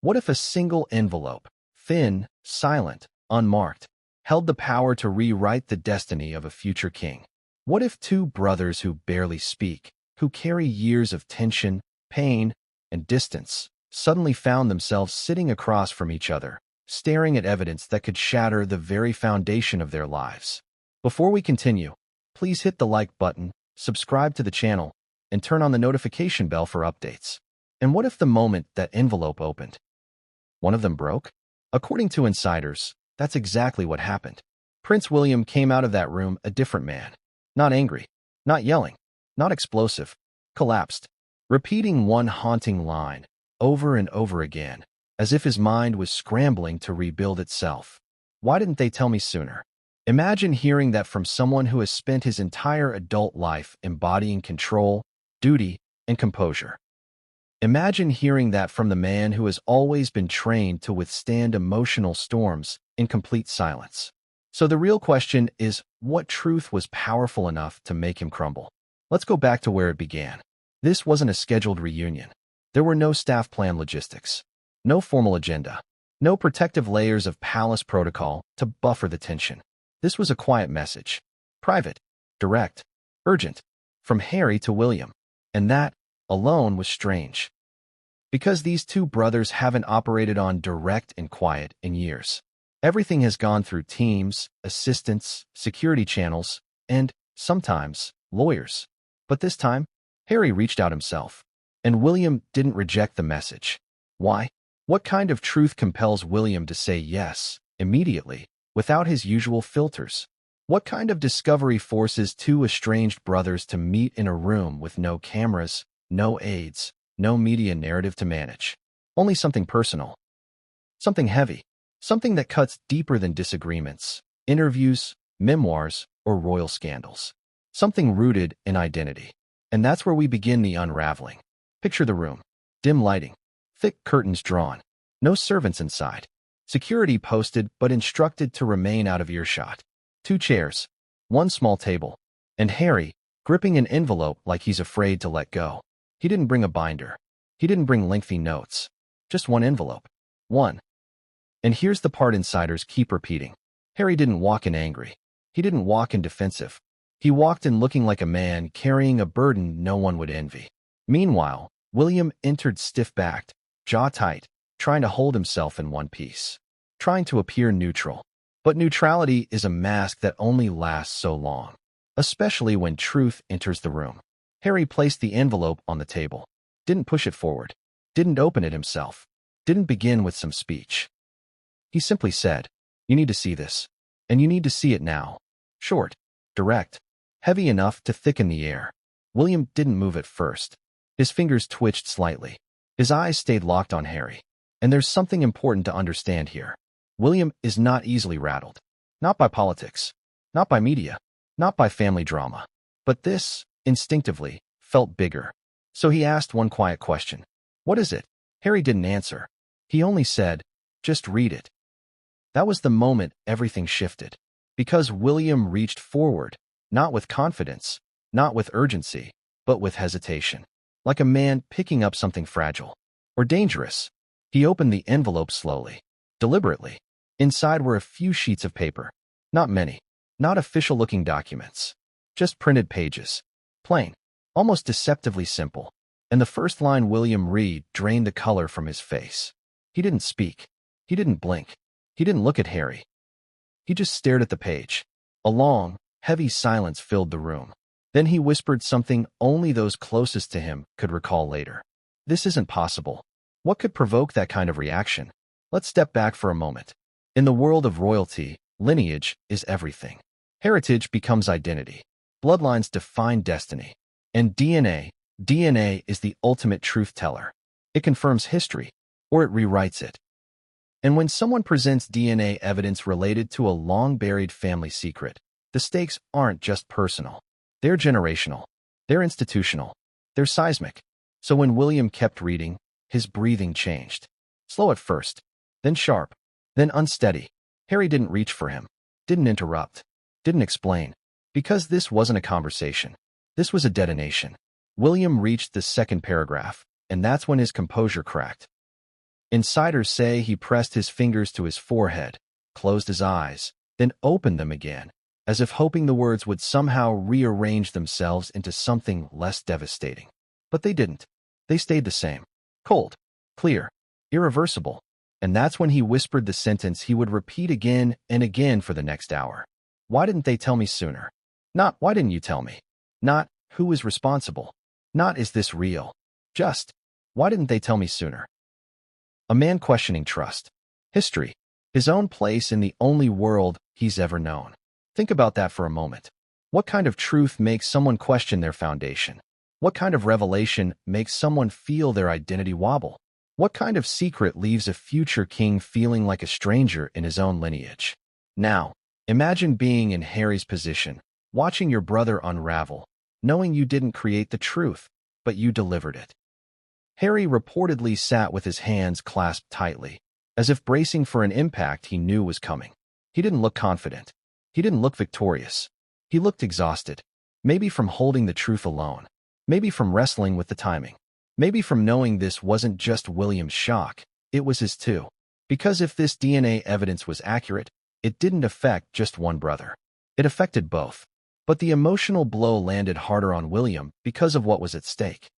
What if a single envelope, thin, silent, unmarked, held the power to rewrite the destiny of a future king? What if two brothers who barely speak, who carry years of tension, pain, and distance, suddenly found themselves sitting across from each other, staring at evidence that could shatter the very foundation of their lives? Before we continue, please hit the like button, subscribe to the channel, and turn on the notification bell for updates. And what if the moment that envelope opened, one of them broke? According to insiders, that's exactly what happened. Prince William came out of that room a different man. Not angry, not yelling, not explosive, collapsed, repeating one haunting line over and over again, as if his mind was scrambling to rebuild itself. Why didn't they tell me sooner? Imagine hearing that from someone who has spent his entire adult life embodying control, duty, and composure. Imagine hearing that from the man who has always been trained to withstand emotional storms in complete silence. So the real question is, what truth was powerful enough to make him crumble? Let's go back to where it began. This wasn't a scheduled reunion. There were no staff plan logistics, no formal agenda, no protective layers of palace protocol to buffer the tension. This was a quiet message, private, direct, urgent, from Harry to William. And that, alone, was strange. Because these two brothers haven't operated on direct and quiet in years. Everything has gone through teams, assistants, security channels, and, sometimes, lawyers. But this time, Harry reached out himself. And William didn't reject the message. Why? What kind of truth compels William to say yes, immediately, without his usual filters? What kind of discovery forces two estranged brothers to meet in a room with no cameras, no aides, no media narrative to manage? Only something personal. Something heavy. Something that cuts deeper than disagreements, interviews, memoirs, or royal scandals. Something rooted in identity. And that's where we begin the unraveling. Picture the room. Dim lighting. Thick curtains drawn. No servants inside. Security posted but instructed to remain out of earshot. Two chairs. One small table. And Harry, gripping an envelope like he's afraid to let go. He didn't bring a binder. He didn't bring lengthy notes. Just one envelope. One. And here's the part insiders keep repeating. Harry didn't walk in angry. He didn't walk in defensive. He walked in looking like a man carrying a burden no one would envy. Meanwhile, William entered stiff-backed, jaw tight, trying to hold himself in one piece. Trying to appear neutral. But neutrality is a mask that only lasts so long. Especially when truth enters the room. Harry placed the envelope on the table. Didn't push it forward. Didn't open it himself. Didn't begin with some speech. He simply said, "You need to see this. And you need to see it now." Short, direct, heavy enough to thicken the air. William didn't move at first. His fingers twitched slightly. His eyes stayed locked on Harry. And there's something important to understand here. William is not easily rattled. Not by politics. Not by media. Not by family drama. But this, instinctively, felt bigger. So he asked one quiet question. "What is it?" Harry didn't answer. He only said, "Just read it." That was the moment everything shifted. Because William reached forward, not with confidence, not with urgency, but with hesitation. Like a man picking up something fragile. Or dangerous. He opened the envelope slowly. Deliberately. Inside were a few sheets of paper. Not many. Not official-looking documents. Just printed pages. Plain. Almost deceptively simple. And the first line William read drained the color from his face. He didn't speak. He didn't blink. He didn't look at Harry. He just stared at the page. A long, heavy silence filled the room. Then he whispered something only those closest to him could recall later. "This isn't possible." What could provoke that kind of reaction? Let's step back for a moment. In the world of royalty, lineage is everything. Heritage becomes identity. Bloodlines define destiny. And DNA is the ultimate truth teller. It confirms history, or it rewrites it. And when someone presents DNA evidence related to a long-buried family secret, the stakes aren't just personal. They're generational. They're institutional. They're seismic. So when William kept reading, his breathing changed. Slow at first, then sharp, then unsteady. Harry didn't reach for him, didn't interrupt, didn't explain. Because this wasn't a conversation. This was a detonation. William reached the second paragraph, and that's when his composure cracked. Insiders say he pressed his fingers to his forehead, closed his eyes, then opened them again, as if hoping the words would somehow rearrange themselves into something less devastating. But they didn't. They stayed the same. Cold, clear, irreversible. And that's when he whispered the sentence he would repeat again and again for the next hour. Why didn't they tell me sooner? Not, why didn't you tell me? Not, who is responsible? Not, is this real? Just, why didn't they tell me sooner? A man questioning trust, history, his own place in the only world he's ever known. Think about that for a moment. What kind of truth makes someone question their foundation? What kind of revelation makes someone feel their identity wobble? What kind of secret leaves a future king feeling like a stranger in his own lineage? Now, imagine being in Harry's position, watching your brother unravel, knowing you didn't create the truth, but you delivered it. Harry reportedly sat with his hands clasped tightly, as if bracing for an impact he knew was coming. He didn't look confident. He didn't look victorious. He looked exhausted, maybe from holding the truth alone, maybe from wrestling with the timing. Maybe from knowing this wasn't just William's shock, it was his too. Because if this DNA evidence was accurate, it didn't affect just one brother. It affected both. But the emotional blow landed harder on William because of what was at stake.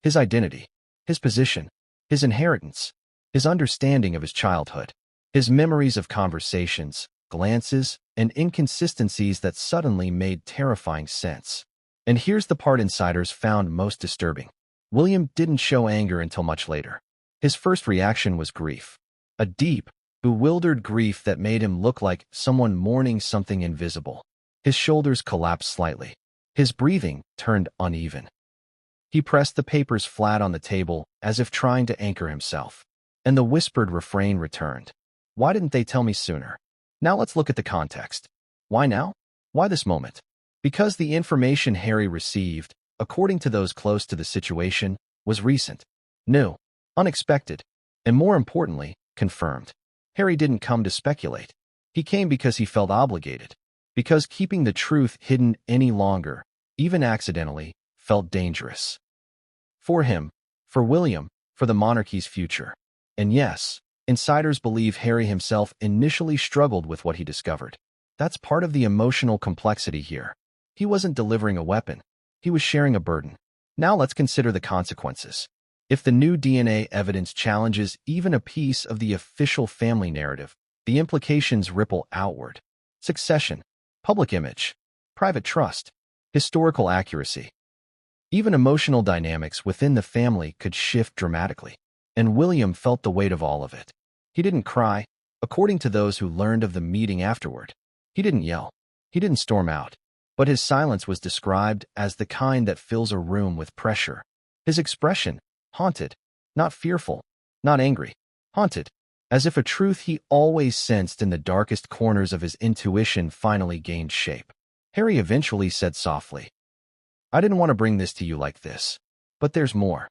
His identity, his position, his inheritance, his understanding of his childhood, his memories of conversations, glances, and inconsistencies that suddenly made terrifying sense. And here's the part insiders found most disturbing. William didn't show anger until much later. His first reaction was grief. A deep, bewildered grief that made him look like someone mourning something invisible. His shoulders collapsed slightly. His breathing turned uneven. He pressed the papers flat on the table as if trying to anchor himself. And the whispered refrain returned. Why didn't they tell me sooner? Now let's look at the context. Why now? Why this moment? Because the information Harry received, according to those close to the situation, was recent, new, unexpected, and more importantly, confirmed. Harry didn't come to speculate. He came because he felt obligated, because keeping the truth hidden any longer, even accidentally, felt dangerous. For him, for William, for the monarchy's future. And yes, insiders believe Harry himself initially struggled with what he discovered. That's part of the emotional complexity here. He wasn't delivering a weapon. He was sharing a burden. Now let's consider the consequences. If the new DNA evidence challenges even a piece of the official family narrative, the implications ripple outward. Succession, public image, private trust, historical accuracy. Even emotional dynamics within the family could shift dramatically. And William felt the weight of all of it. He didn't cry, according to those who learned of the meeting afterward. He didn't yell. He didn't storm out. But his silence was described as the kind that fills a room with pressure. His expression, haunted, not fearful, not angry, haunted, as if a truth he always sensed in the darkest corners of his intuition finally gained shape. Harry eventually said softly, I didn't want to bring this to you like this, but there's more.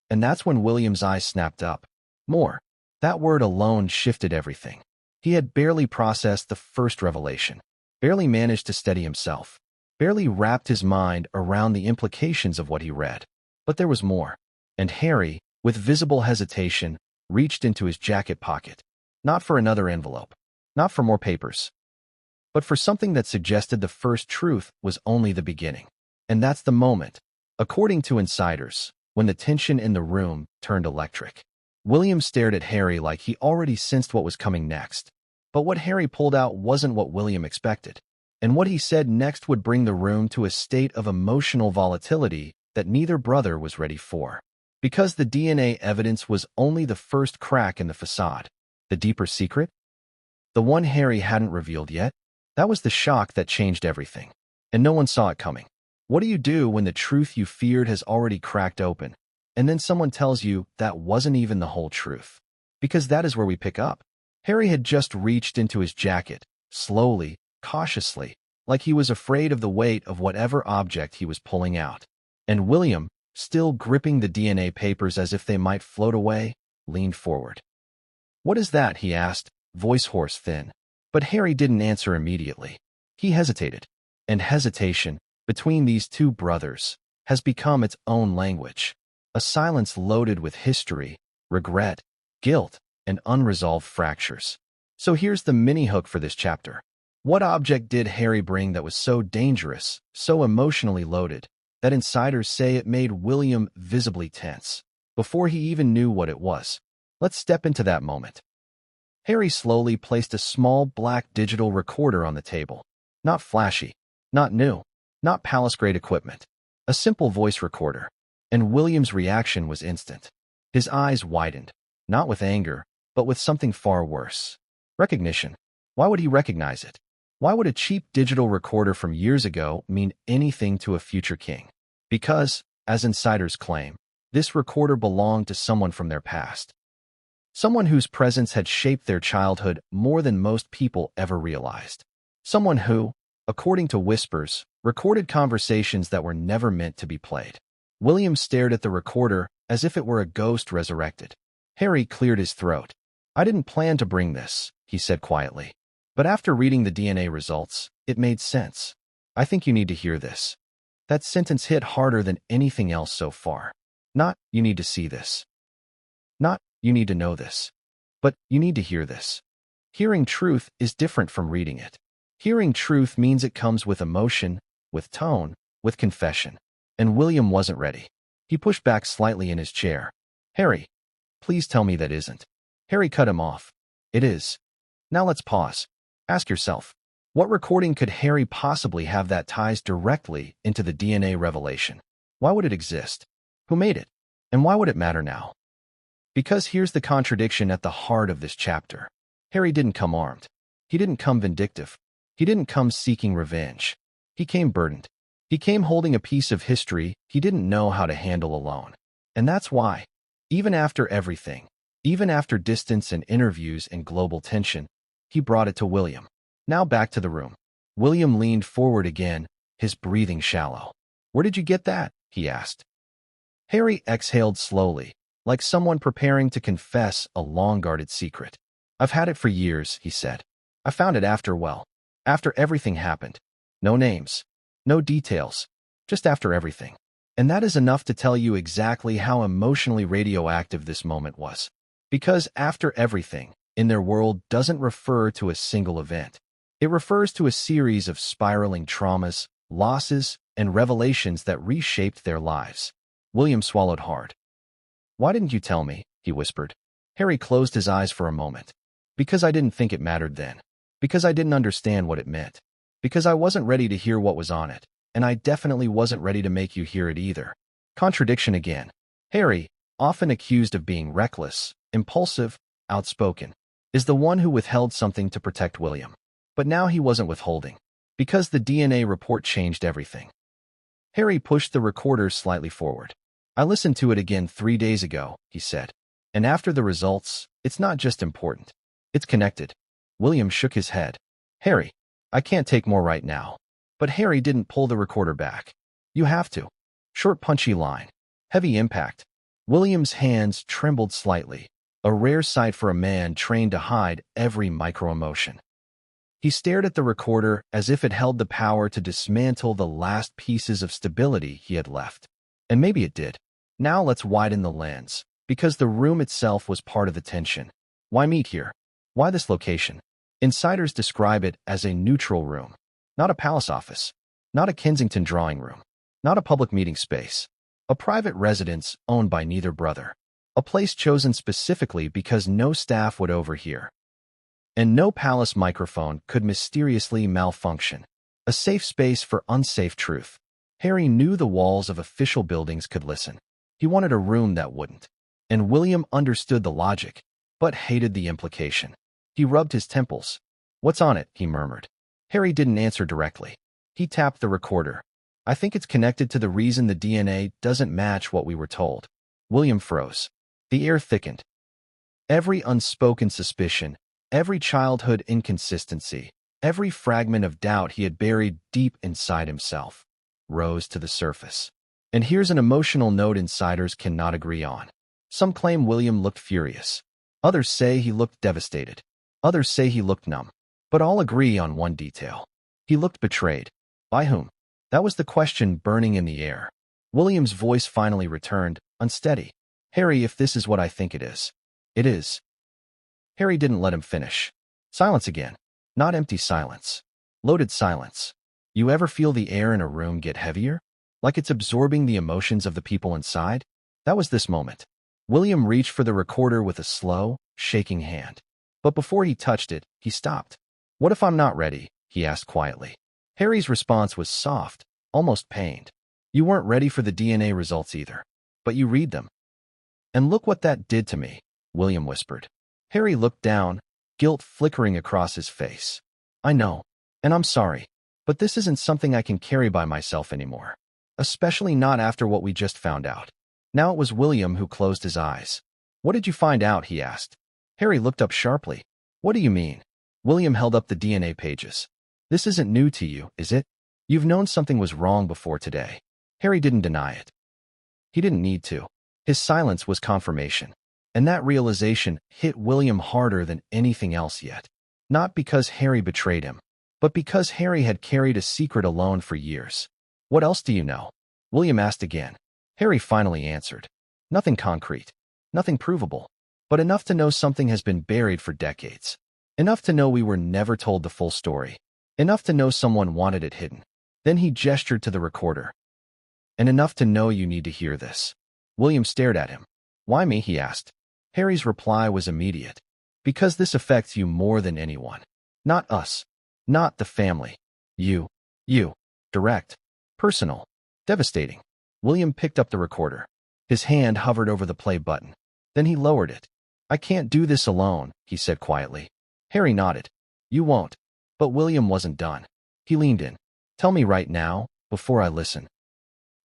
And that's when William's eyes snapped up. More. That word alone shifted everything. He had barely processed the first revelation, barely managed to steady himself, barely wrapped his mind around the implications of what he read. But there was more. And Harry, with visible hesitation, reached into his jacket pocket. Not for another envelope. Not for more papers. But for something that suggested the first truth was only the beginning. And that's the moment, according to insiders, when the tension in the room turned electric. William stared at Harry like he already sensed what was coming next. But what Harry pulled out wasn't what William expected. And what he said next would bring the room to a state of emotional volatility that neither brother was ready for. Because the DNA evidence was only the first crack in the facade. The deeper secret? The one Harry hadn't revealed yet? That was the shock that changed everything. And no one saw it coming. What do you do when the truth you feared has already cracked open, and then someone tells you that wasn't even the whole truth? Because that is where we pick up. Harry had just reached into his jacket, slowly, cautiously, like he was afraid of the weight of whatever object he was pulling out. And William, still gripping the DNA papers as if they might float away, leaned forward. What is that? He asked, voice hoarse thin. But Harry didn't answer immediately. He hesitated. And hesitation, between these two brothers, has become its own language. A silence loaded with history, regret, guilt, and unresolved fractures. So here's the mini-hook for this chapter. What object did Harry bring that was so dangerous, so emotionally loaded, that insiders say it made William visibly tense, before he even knew what it was? Let's step into that moment. Harry slowly placed a small black digital recorder on the table. Not flashy, not new, not palace-grade equipment. A simple voice recorder. And William's reaction was instant. His eyes widened, not with anger, but with something far worse. Recognition. Why would he recognize it? Why would a cheap digital recorder from years ago mean anything to a future king? Because, as insiders claim, this recorder belonged to someone from their past. Someone whose presence had shaped their childhood more than most people ever realized. Someone who, according to whispers, recorded conversations that were never meant to be played. William stared at the recorder as if it were a ghost resurrected. Harry cleared his throat. "I didn't plan to bring this," he said quietly. "But after reading the DNA results, it made sense. I think you need to hear this." That sentence hit harder than anything else so far. Not, "You need to see this." Not, "You need to know this." But, "You need to hear this." Hearing truth is different from reading it. Hearing truth means it comes with emotion, with tone, with confession. And William wasn't ready. He pushed back slightly in his chair. "Harry, please tell me that isn't." Harry cut him off. "It is. Now let's pause. Ask yourself, what recording could Harry possibly have that ties directly into the DNA revelation? Why would it exist? Who made it? And why would it matter now?" Because here's the contradiction at the heart of this chapter. Harry didn't come armed. He didn't come vindictive. He didn't come seeking revenge. He came burdened. He came holding a piece of history he didn't know how to handle alone. And that's why, even after everything, even after distance and interviews and global tension, he brought it to William. Now back to the room. William leaned forward again, his breathing shallow. "Where did you get that?" he asked. Harry exhaled slowly, like someone preparing to confess a long-guarded secret. "I've had it for years," he said. "I found it after everything happened. No names, no details, just after everything. And that is enough to tell you exactly how emotionally radioactive this moment was. Because after everything, in their world, doesn't refer to a single event. It refers to a series of spiraling traumas, losses, and revelations that reshaped their lives." William swallowed hard. "Why didn't you tell me?" he whispered. Harry closed his eyes for a moment. "Because I didn't think it mattered then. Because I didn't understand what it meant. Because I wasn't ready to hear what was on it. And I definitely wasn't ready to make you hear it either." Contradiction again. Harry, often accused of being reckless, impulsive, outspoken, is the one who withheld something to protect William. But now he wasn't withholding. Because the DNA report changed everything. Harry pushed the recorder slightly forward. "I listened to it again 3 days ago," he said. "And after the results, it's not just important. It's connected." William shook his head. "Harry, I can't take more right now." But Harry didn't pull the recorder back. "You have to." Short, punchy line. Heavy impact. William's hands trembled slightly, a rare sight for a man trained to hide every micro-emotion. He stared at the recorder as if it held the power to dismantle the last pieces of stability he had left. And maybe it did. Now let's widen the lens, because the room itself was part of the tension. Why meet here? Why this location? Insiders describe it as a neutral room. Not a palace office. Not a Kensington drawing room. Not a public meeting space. A private residence owned by neither brother. A place chosen specifically because no staff would overhear. And no palace microphone could mysteriously malfunction. A safe space for unsafe truth. Harry knew the walls of official buildings could listen. He wanted a room that wouldn't. And William understood the logic, but hated the implication. He rubbed his temples. "What's on it?" he murmured. Harry didn't answer directly. He tapped the recorder. "I think it's connected to the reason the DNA doesn't match what we were told." William froze. The air thickened. Every unspoken suspicion, every childhood inconsistency, every fragment of doubt he had buried deep inside himself, rose to the surface. And here's an emotional note insiders cannot agree on. Some claim William looked furious. Others say he looked devastated. Others say he looked numb. But all agree on one detail. He looked betrayed. By whom? That was the question burning in the air. William's voice finally returned, unsteady. "Harry, if this is what I think it is, It is. Harry didn't let him finish. Silence again. Not empty silence. Loaded silence. You ever feel the air in a room get heavier? Like it's absorbing the emotions of the people inside? That was this moment. William reached for the recorder with a slow, shaking hand. But before he touched it, he stopped. "What if I'm not ready?" he asked quietly. Harry's response was soft, almost pained. "You weren't ready for the DNA results either. But you read them." "And look what that did to me," William whispered. Harry looked down, guilt flickering across his face. "I know, and I'm sorry, but this isn't something I can carry by myself anymore. Especially not after what we just found out." Now it was William who closed his eyes. "What did you find out?" he asked. Harry looked up sharply. "What do you mean?" William held up the DNA pages. "This isn't new to you, is it? You've known something was wrong before today." Harry didn't deny it. He didn't need to. His silence was confirmation. And that realization hit William harder than anything else yet. Not because Harry betrayed him, but because Harry had carried a secret alone for years. "What else do you know?" William asked again. Harry finally answered. "Nothing concrete, nothing provable, but enough to know something has been buried for decades. Enough to know we were never told the full story. Enough to know someone wanted it hidden." Then he gestured to the recorder. "And enough to know you need to hear this." William stared at him. "Why me?" he asked. Harry's reply was immediate. "Because this affects you more than anyone. Not us. Not the family. You. You. Direct. Personal. Devastating." William picked up the recorder. His hand hovered over the play button. Then he lowered it. "I can't do this alone," he said quietly. Harry nodded. "You won't." But William wasn't done. He leaned in. "Tell me right now, before I listen.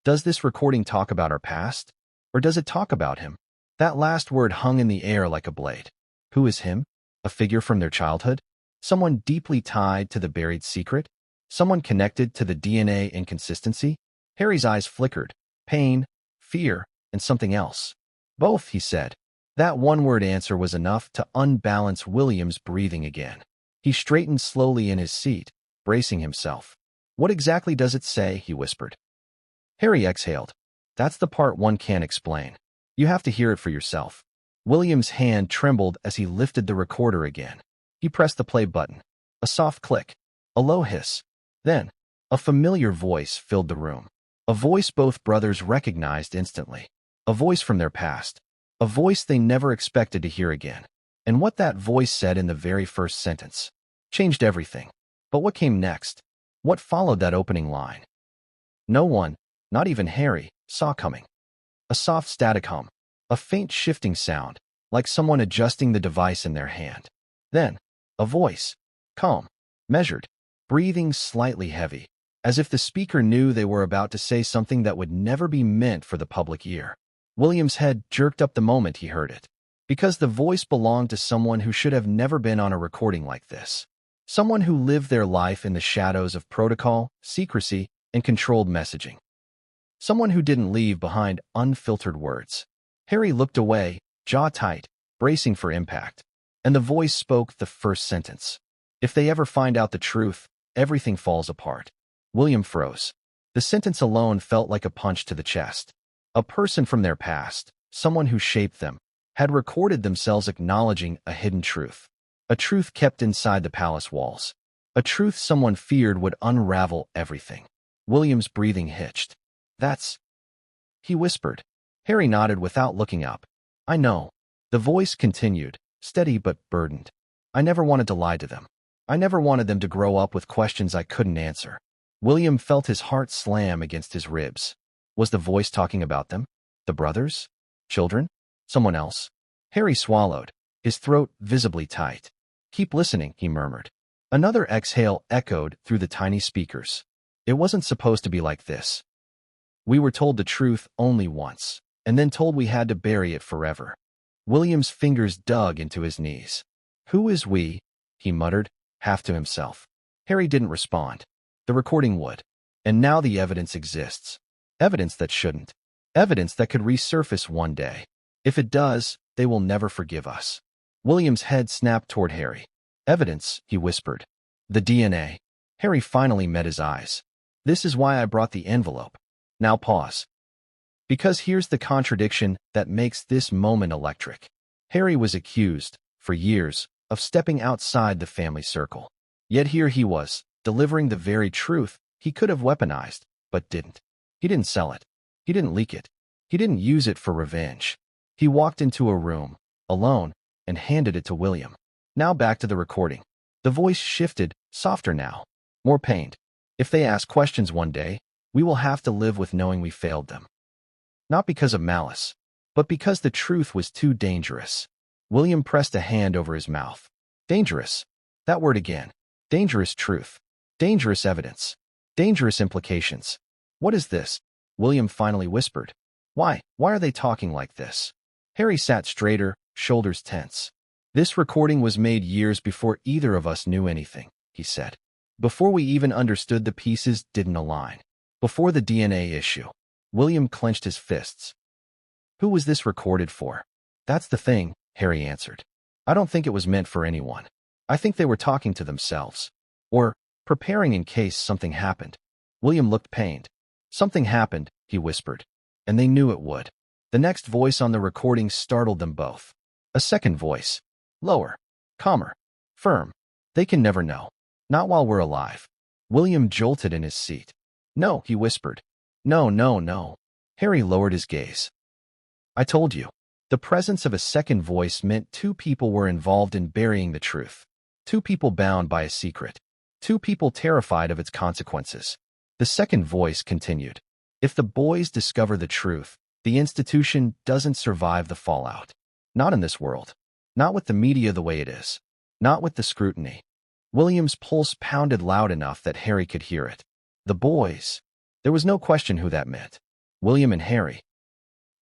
Does this recording talk about our past? Or does it talk about him?" That last word hung in the air like a blade. Who is him? A figure from their childhood? Someone deeply tied to the buried secret? Someone connected to the DNA inconsistency? Harry's eyes flickered. Pain, fear, and something else. "Both," he said. That one-word answer was enough to unbalance William's breathing again. He straightened slowly in his seat, bracing himself. "What exactly does it say?" he whispered. Harry exhaled. "That's the part one can't explain. You have to hear it for yourself." William's hand trembled as he lifted the recorder again. He pressed the play button. A soft click. A low hiss. Then, a familiar voice filled the room. A voice both brothers recognized instantly. A voice from their past. A voice they never expected to hear again. And what that voice said in the very first sentence changed everything. But what came next? What followed that opening line? No one, not even Harry, saw coming. A soft static hum. A faint shifting sound, like someone adjusting the device in their hand. Then, a voice. Calm. Measured. Breathing slightly heavy. As if the speaker knew they were about to say something that would never be meant for the public ear. William's head jerked up the moment he heard it. Because the voice belonged to someone who should have never been on a recording like this. Someone who lived their life in the shadows of protocol, secrecy, and controlled messaging. Someone who didn't leave behind unfiltered words. Harry looked away, jaw tight, bracing for impact. And the voice spoke the first sentence. "If they ever find out the truth, everything falls apart." William froze. The sentence alone felt like a punch to the chest. A person from their past, someone who shaped them, had recorded themselves acknowledging a hidden truth. A truth kept inside the palace walls. A truth someone feared would unravel everything. William's breathing hitched. "That's..." he whispered. Harry nodded without looking up. "I know." The voice continued, steady but burdened. "I never wanted to lie to them. I never wanted them to grow up with questions I couldn't answer." William felt his heart slam against his ribs. Was the voice talking about them? The brothers? Children? Someone else? Harry swallowed, his throat visibly tight. "Keep listening," he murmured. Another exhale echoed through the tiny speakers. "It wasn't supposed to be like this. We were told the truth only once, and then told we had to bury it forever." William's fingers dug into his knees. "Who is we?" he muttered, half to himself. Harry didn't respond. The recording would. And now the evidence exists. Evidence that shouldn't. Evidence that could resurface one day. If it does, they will never forgive us. William's head snapped toward Harry. "Evidence," he whispered. "The DNA." Harry finally met his eyes. "This is why I brought the envelope." Now pause. Because here's the contradiction that makes this moment electric. Harry was accused, for years, of stepping outside the family circle. Yet here he was, delivering the very truth he could have weaponized, but didn't. He didn't sell it. He didn't leak it. He didn't use it for revenge. He walked into a room, alone, and handed it to William. Now back to the recording. The voice shifted, softer now, more pained. If they ask questions one day, we will have to live with knowing we failed them. Not because of malice, but because the truth was too dangerous. William pressed a hand over his mouth. Dangerous. That word again. Dangerous truth. Dangerous evidence. Dangerous implications. What is this? William finally whispered. Why are they talking like this? Harry sat straighter, shoulders tense. This recording was made years before either of us knew anything, he said. Before we even understood the pieces didn't align. Before the DNA issue. William clenched his fists. Who was this recorded for? That's the thing, Harry answered. I don't think it was meant for anyone. I think they were talking to themselves. Or preparing in case something happened. William looked pained. Something happened, he whispered. And they knew it would. The next voice on the recording startled them both. A second voice. Lower. Calmer. Firm. They can never know. Not while we're alive. William jolted in his seat. No, he whispered. No, no, no. Harry lowered his gaze. I told you. The presence of a second voice meant two people were involved in burying the truth. Two people bound by a secret. Two people terrified of its consequences. The second voice continued. If the boys discover the truth, the institution doesn't survive the fallout. Not in this world. Not with the media the way it is. Not with the scrutiny. William's pulse pounded loud enough that Harry could hear it. The boys. There was no question who that meant. William and Harry.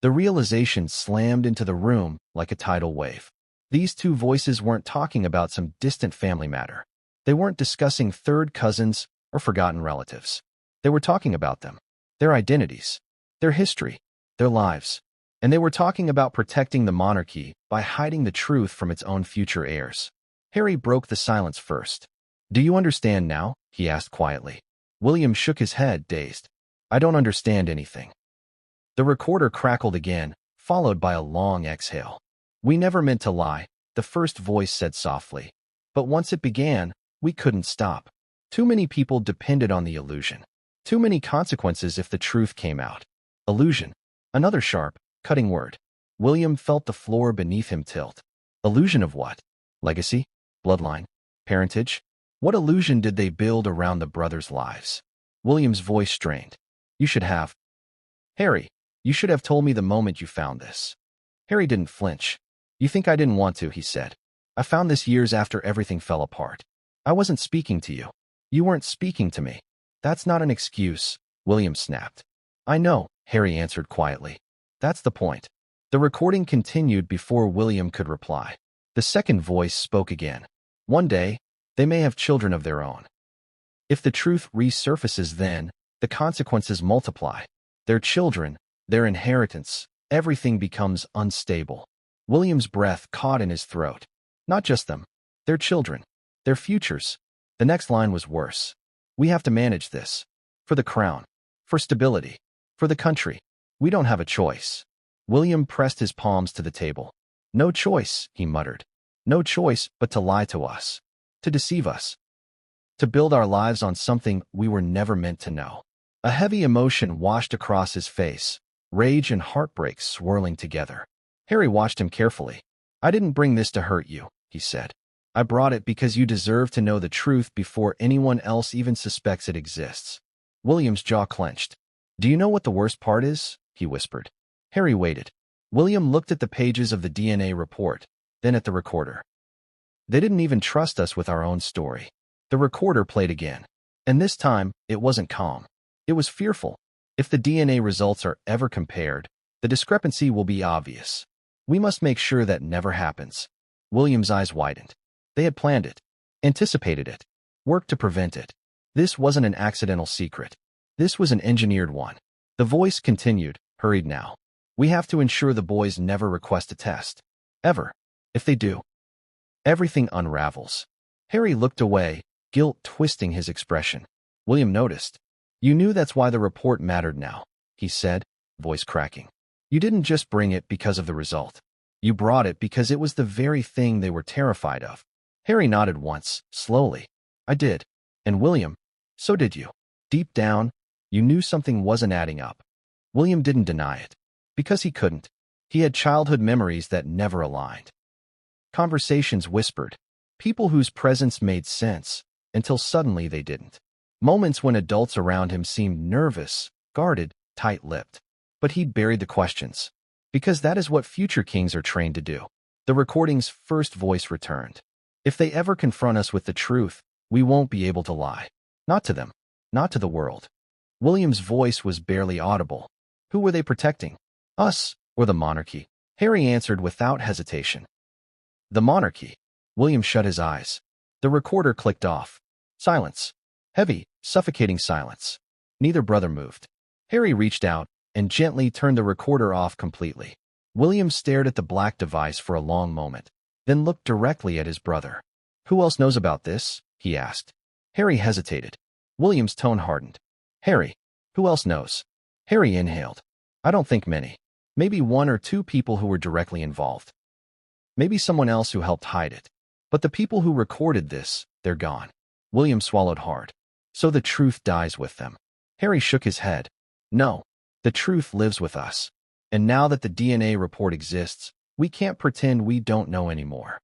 The realization slammed into the room like a tidal wave. These two voices weren't talking about some distant family matter. They weren't discussing third cousins or forgotten relatives. They were talking about them. Their identities. Their history. Their lives. And they were talking about protecting the monarchy by hiding the truth from its own future heirs. Harry broke the silence first. Do you understand now? He asked quietly. William shook his head, dazed. I don't understand anything. The recorder crackled again, followed by a long exhale. We never meant to lie, the first voice said softly. But once it began, we couldn't stop. Too many people depended on the illusion. Too many consequences if the truth came out. Illusion. Another sharp, cutting word. William felt the floor beneath him tilt. Illusion of what? Legacy? Bloodline? Parentage? What illusion did they build around the brothers' lives? William's voice strained. You should have. Harry, you should have told me the moment you found this. Harry didn't flinch. You think I didn't want to, he said. I found this years after everything fell apart. I wasn't speaking to you. You weren't speaking to me. That's not an excuse, William snapped. I know, Harry answered quietly. That's the point. The recording continued before William could reply. The second voice spoke again. One day, they may have children of their own. If the truth resurfaces then, the consequences multiply. Their children, their inheritance, everything becomes unstable. William's breath caught in his throat. Not just them. Their children. Their futures. The next line was worse. We have to manage this. For the crown. For stability. For the country. We don't have a choice. William pressed his palms to the table. No choice, he muttered. No choice but to lie to us. To deceive us. To build our lives on something we were never meant to know. A heavy emotion washed across his face, rage and heartbreak swirling together. Harry watched him carefully. I didn't bring this to hurt you, he said. I brought it because you deserve to know the truth before anyone else even suspects it exists. William's jaw clenched. Do you know what the worst part is? He whispered. Harry waited. William looked at the pages of the DNA report, then at the recorder. They didn't even trust us with our own story. The recorder played again. And this time, it wasn't calm. It was fearful. If the DNA results are ever compared, the discrepancy will be obvious. We must make sure that never happens. William's eyes widened. They had planned it, anticipated it, worked to prevent it. This wasn't an accidental secret. This was an engineered one. The voice continued, hurried now. We have to ensure the boys never request a test. Ever. If they do, everything unravels. Harry looked away, guilt twisting his expression. William noticed. You knew that's why the report mattered now, he said, voice cracking. You didn't just bring it because of the result. You brought it because it was the very thing they were terrified of. Harry nodded once, slowly. I did. And William, so did you. Deep down, you knew something wasn't adding up. William didn't deny it. Because he couldn't. He had childhood memories that never aligned. Conversations whispered. People whose presence made sense, until suddenly they didn't. Moments when adults around him seemed nervous, guarded, tight-lipped. But he'd buried the questions. Because that is what future kings are trained to do. The recording's first voice returned. If they ever confront us with the truth, we won't be able to lie. Not to them. Not to the world. William's voice was barely audible. Who were they protecting? Us, or the monarchy? Harry answered without hesitation. The monarchy. William shut his eyes. The recorder clicked off. Silence. Heavy, suffocating silence. Neither brother moved. Harry reached out and gently turned the recorder off completely. William stared at the black device for a long moment, then looked directly at his brother. Who else knows about this? He asked. Harry hesitated. William's tone hardened. Harry, who else knows? Harry inhaled. I don't think many. Maybe one or two people who were directly involved. Maybe someone else who helped hide it. But the people who recorded this, they're gone. William swallowed hard. So the truth dies with them. Harry shook his head. No, the truth lives with us. And now that the DNA report exists, we can't pretend we don't know anymore.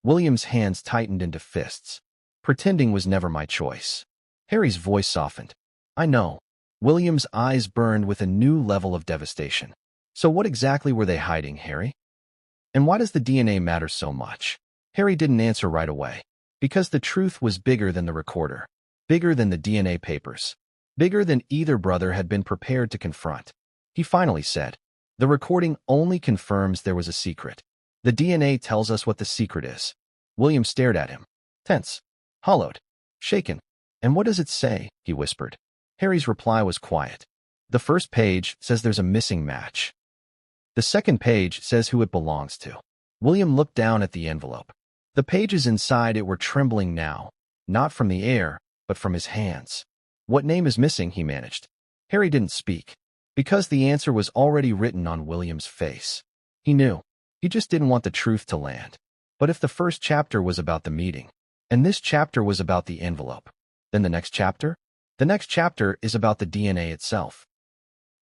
William's hands tightened into fists. Pretending was never my choice. Harry's voice softened. I know. William's eyes burned with a new level of devastation. So what exactly were they hiding, Harry? And why does the DNA matter so much? Harry didn't answer right away. Because the truth was bigger than the recorder. Bigger than the DNA papers. Bigger than either brother had been prepared to confront. He finally said, the recording only confirms there was a secret. The DNA tells us what the secret is. William stared at him. Tense. Hollowed. Shaken. And what does it say? He whispered. Harry's reply was quiet. The first page says there's a missing match. The second page says who it belongs to. William looked down at the envelope. The pages inside it were trembling now, not from the air, but from his hands. What name is missing? He managed. Harry didn't speak, because the answer was already written on William's face. He knew. He just didn't want the truth to land. But if the first chapter was about the meeting, and this chapter was about the envelope, then the next chapter? The next chapter is about the DNA itself.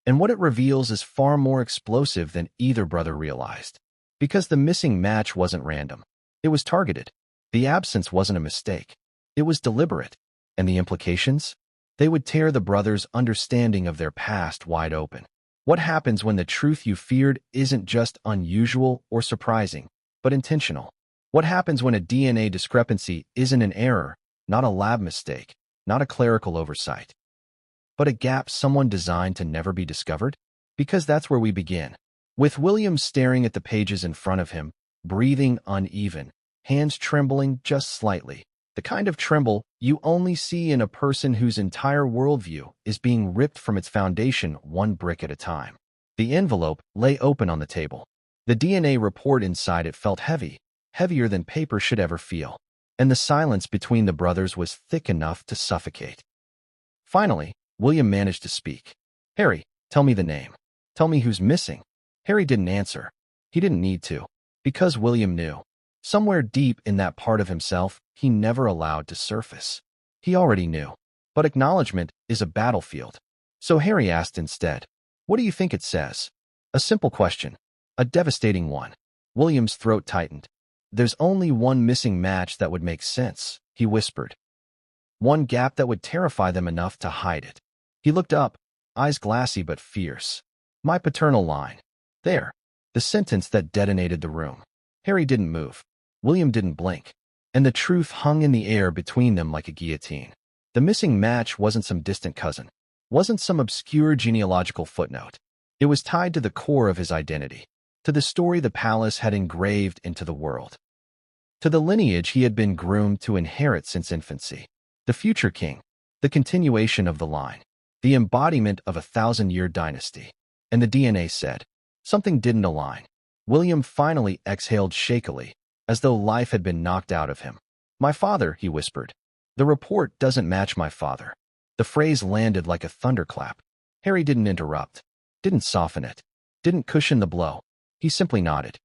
And what it reveals is far more explosive than either brother realized. Because the missing match wasn't random. It was targeted. The absence wasn't a mistake. It was deliberate. And the implications? They would tear the brothers' understanding of their past wide open. What happens when the truth you feared isn't just unusual or surprising, but intentional? What happens when a DNA discrepancy isn't an error, not a lab mistake, not a clerical oversight, but a gap someone designed to never be discovered? Because that's where we begin. With William staring at the pages in front of him, breathing uneven, hands trembling just slightly, the kind of tremble you only see in a person whose entire worldview is being ripped from its foundation one brick at a time. The envelope lay open on the table. The DNA report inside it felt heavy, heavier than paper should ever feel, and the silence between the brothers was thick enough to suffocate. Finally, William managed to speak. Harry, tell me the name. Tell me who's missing. Harry didn't answer. He didn't need to. Because William knew. Somewhere deep in that part of himself he never allowed to surface. He already knew. But acknowledgement is a battlefield. So Harry asked instead, what do you think it says? A simple question. A devastating one. William's throat tightened. There's only one missing match that would make sense, he whispered. One gap that would terrify them enough to hide it. He looked up, eyes glassy but fierce. My paternal line. There. The sentence that detonated the room. Harry didn't move. William didn't blink. And the truth hung in the air between them like a guillotine. The missing match wasn't some distant cousin. Wasn't some obscure genealogical footnote. It was tied to the core of his identity. To the story the palace had engraved into the world. To the lineage he had been groomed to inherit since infancy. The future king. The continuation of the line. The embodiment of a 1,000-year dynasty. And the DNA said. Something didn't align. William finally exhaled shakily, as though life had been knocked out of him. My father, he whispered. The report doesn't match my father. The phrase landed like a thunderclap. Harry didn't interrupt. Didn't soften it. Didn't cushion the blow. He simply nodded.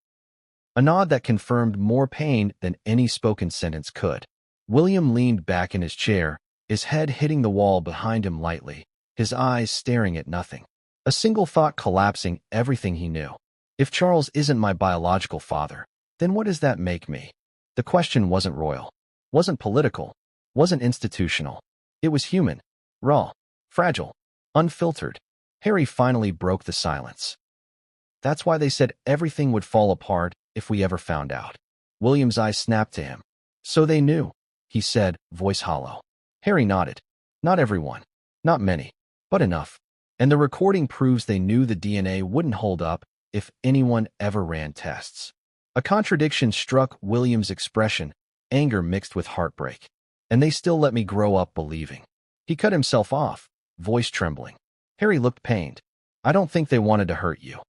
A nod that confirmed more pain than any spoken sentence could. William leaned back in his chair, his head hitting the wall behind him lightly, his eyes staring at nothing. A single thought collapsing everything he knew. If Charles isn't my biological father, then what does that make me? The question wasn't royal, wasn't political, wasn't institutional. It was human, raw, fragile, unfiltered. Harry finally broke the silence. That's why they said everything would fall apart if we ever found out. William's eyes snapped to him. So they knew, he said, voice hollow. Harry nodded. Not everyone. Not many. But enough. And the recording proves they knew the DNA wouldn't hold up if anyone ever ran tests. A contradiction struck William's expression, anger mixed with heartbreak. And they still let me grow up believing. He cut himself off, voice trembling. Harry looked pained. I don't think they wanted to hurt you.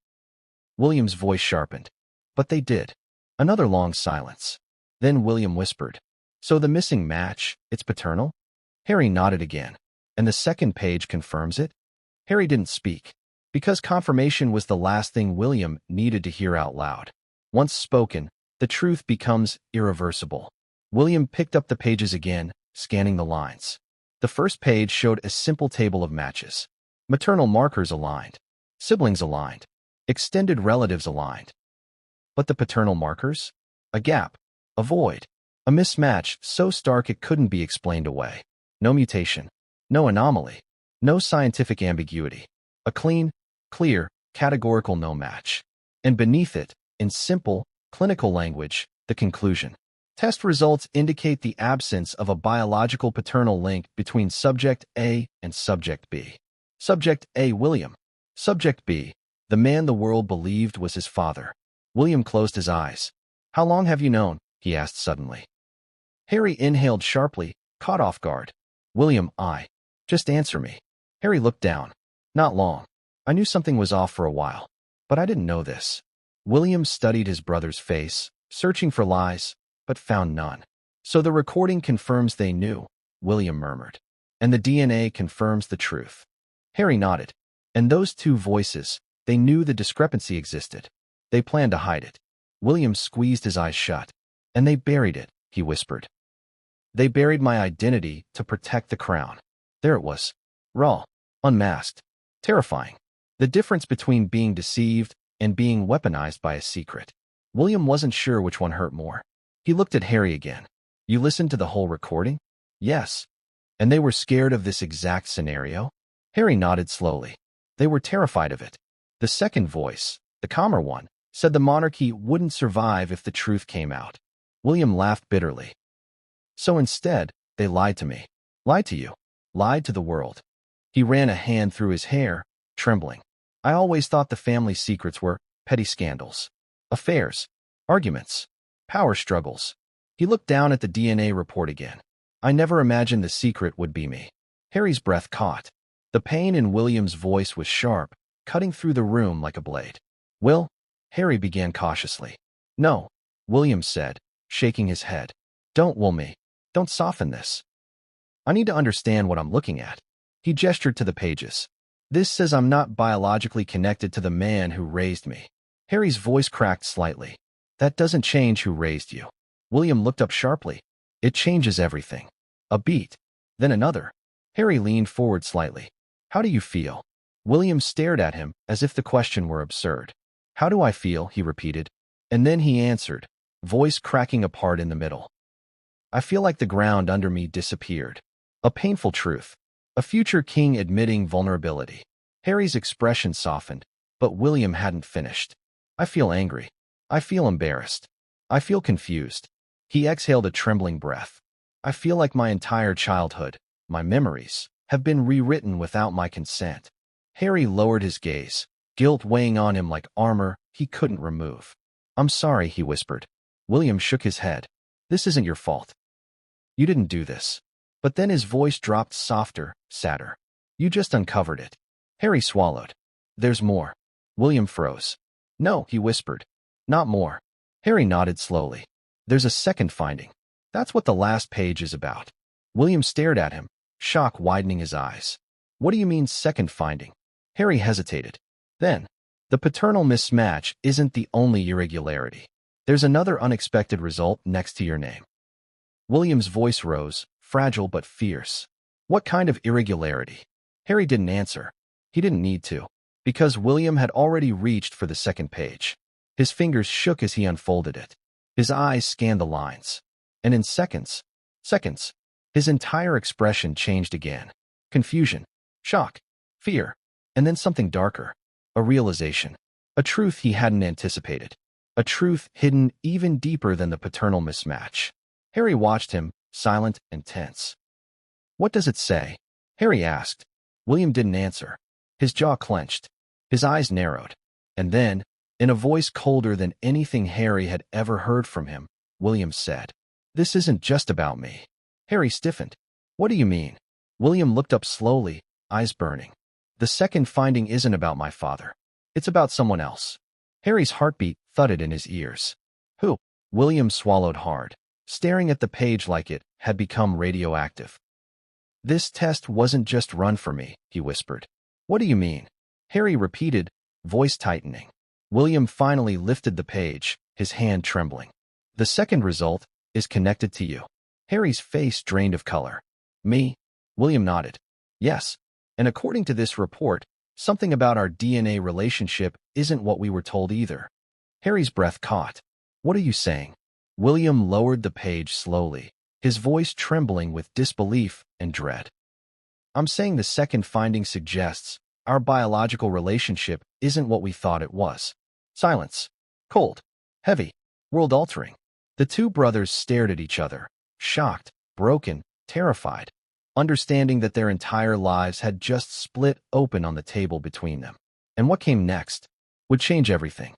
William's voice sharpened. But they did. Another long silence. Then William whispered, so the missing match, it's paternal? Harry nodded again. And the second page confirms it? Harry didn't speak, because confirmation was the last thing William needed to hear out loud. Once spoken, the truth becomes irreversible. William picked up the pages again, scanning the lines. The first page showed a simple table of matches. Maternal markers aligned. Siblings aligned. Extended relatives aligned. But the paternal markers? A gap. A void. A mismatch so stark it couldn't be explained away. No mutation. No anomaly. No scientific ambiguity. A clean, clear, categorical no match. And beneath it, in simple, clinical language, the conclusion. Test results indicate the absence of a biological paternal link between Subject A and Subject B. Subject A, William. Subject B, the man the world believed was his father. William closed his eyes. How long have you known? He asked suddenly. Harry inhaled sharply, caught off guard. William, just answer me. Harry looked down. Not long. I knew something was off for a while, but I didn't know this. William studied his brother's face, searching for lies, but found none. So the recording confirms they knew, William murmured. And the DNA confirms the truth. Harry nodded. And those two voices, they knew the discrepancy existed. They planned to hide it. William squeezed his eyes shut. And they buried it, he whispered. They buried my identity to protect the crown. There it was. Raw. Unmasked. Terrifying. The difference between being deceived and being weaponized by a secret. William wasn't sure which one hurt more. He looked at Harry again. You listened to the whole recording? Yes. And they were scared of this exact scenario? Harry nodded slowly. They were terrified of it. The second voice, the calmer one, said the monarchy wouldn't survive if the truth came out. William laughed bitterly. So instead, they lied to me. Lied to you. Lied to the world. He ran a hand through his hair, trembling. I always thought the family secrets were petty scandals, affairs, arguments, power struggles. He looked down at the DNA report again. I never imagined the secret would be me. Harry's breath caught. The pain in William's voice was sharp, cutting through the room like a blade. Will? Harry began cautiously. No, William said, shaking his head. Don't will me. Don't soften this. I need to understand what I'm looking at. He gestured to the pages. This says I'm not biologically connected to the man who raised me. Harry's voice cracked slightly. That doesn't change who raised you. William looked up sharply. It changes everything. A beat. Then another. Harry leaned forward slightly. How do you feel? William stared at him as if the question were absurd. How do I feel? He repeated. And then he answered, voice cracking apart in the middle. I feel like the ground under me disappeared. A painful truth. A future king admitting vulnerability. Harry's expression softened, but William hadn't finished. I feel angry. I feel embarrassed. I feel confused. He exhaled a trembling breath. I feel like my entire childhood, my memories, have been rewritten without my consent. Harry lowered his gaze, guilt weighing on him like armor he couldn't remove. I'm sorry, he whispered. William shook his head. This isn't your fault. You didn't do this. But then his voice dropped softer, sadder. You just uncovered it. Harry swallowed. There's more. William froze. No, he whispered. Not more. Harry nodded slowly. There's a second finding. That's what the last page is about. William stared at him, shock widening his eyes. What do you mean second finding? Harry hesitated. Then, the paternal mismatch isn't the only irregularity. There's another unexpected result next to your name. William's voice rose, fragile but fierce. What kind of irregularity? Harry didn't answer. He didn't need to, because William had already reached for the second page. His fingers shook as he unfolded it. His eyes scanned the lines. And in seconds, his entire expression changed again. Confusion, shock, fear, and then something darker. A realization. A truth he hadn't anticipated. A truth hidden even deeper than the paternal mismatch. Harry watched him, silent and tense. "What does it say?" Harry asked. William didn't answer. His jaw clenched. His eyes narrowed. And then, in a voice colder than anything Harry had ever heard from him, William said, "This isn't just about me." Harry stiffened. "What do you mean?" William looked up slowly, eyes burning. "The second finding isn't about my father. It's about someone else." Harry's heartbeat thudded in his ears. "Who?" William swallowed hard, staring at the page like it had become radioactive. "This test wasn't just run for me," he whispered. "What do you mean?" Harry repeated, voice tightening. William finally lifted the page, his hand trembling. "The second result is connected to you." Harry's face drained of color. "Me?" William nodded. "Yes. And according to this report, something about our DNA relationship isn't what we were told either." Harry's breath caught. "What are you saying?" William lowered the page slowly, his voice trembling with disbelief and dread. "I'm saying the second finding suggests our biological relationship isn't what we thought it was." Silence. Cold. Heavy. World-altering. The two brothers stared at each other, shocked, broken, terrified, understanding that their entire lives had just split open on the table between them. And what came next would change everything.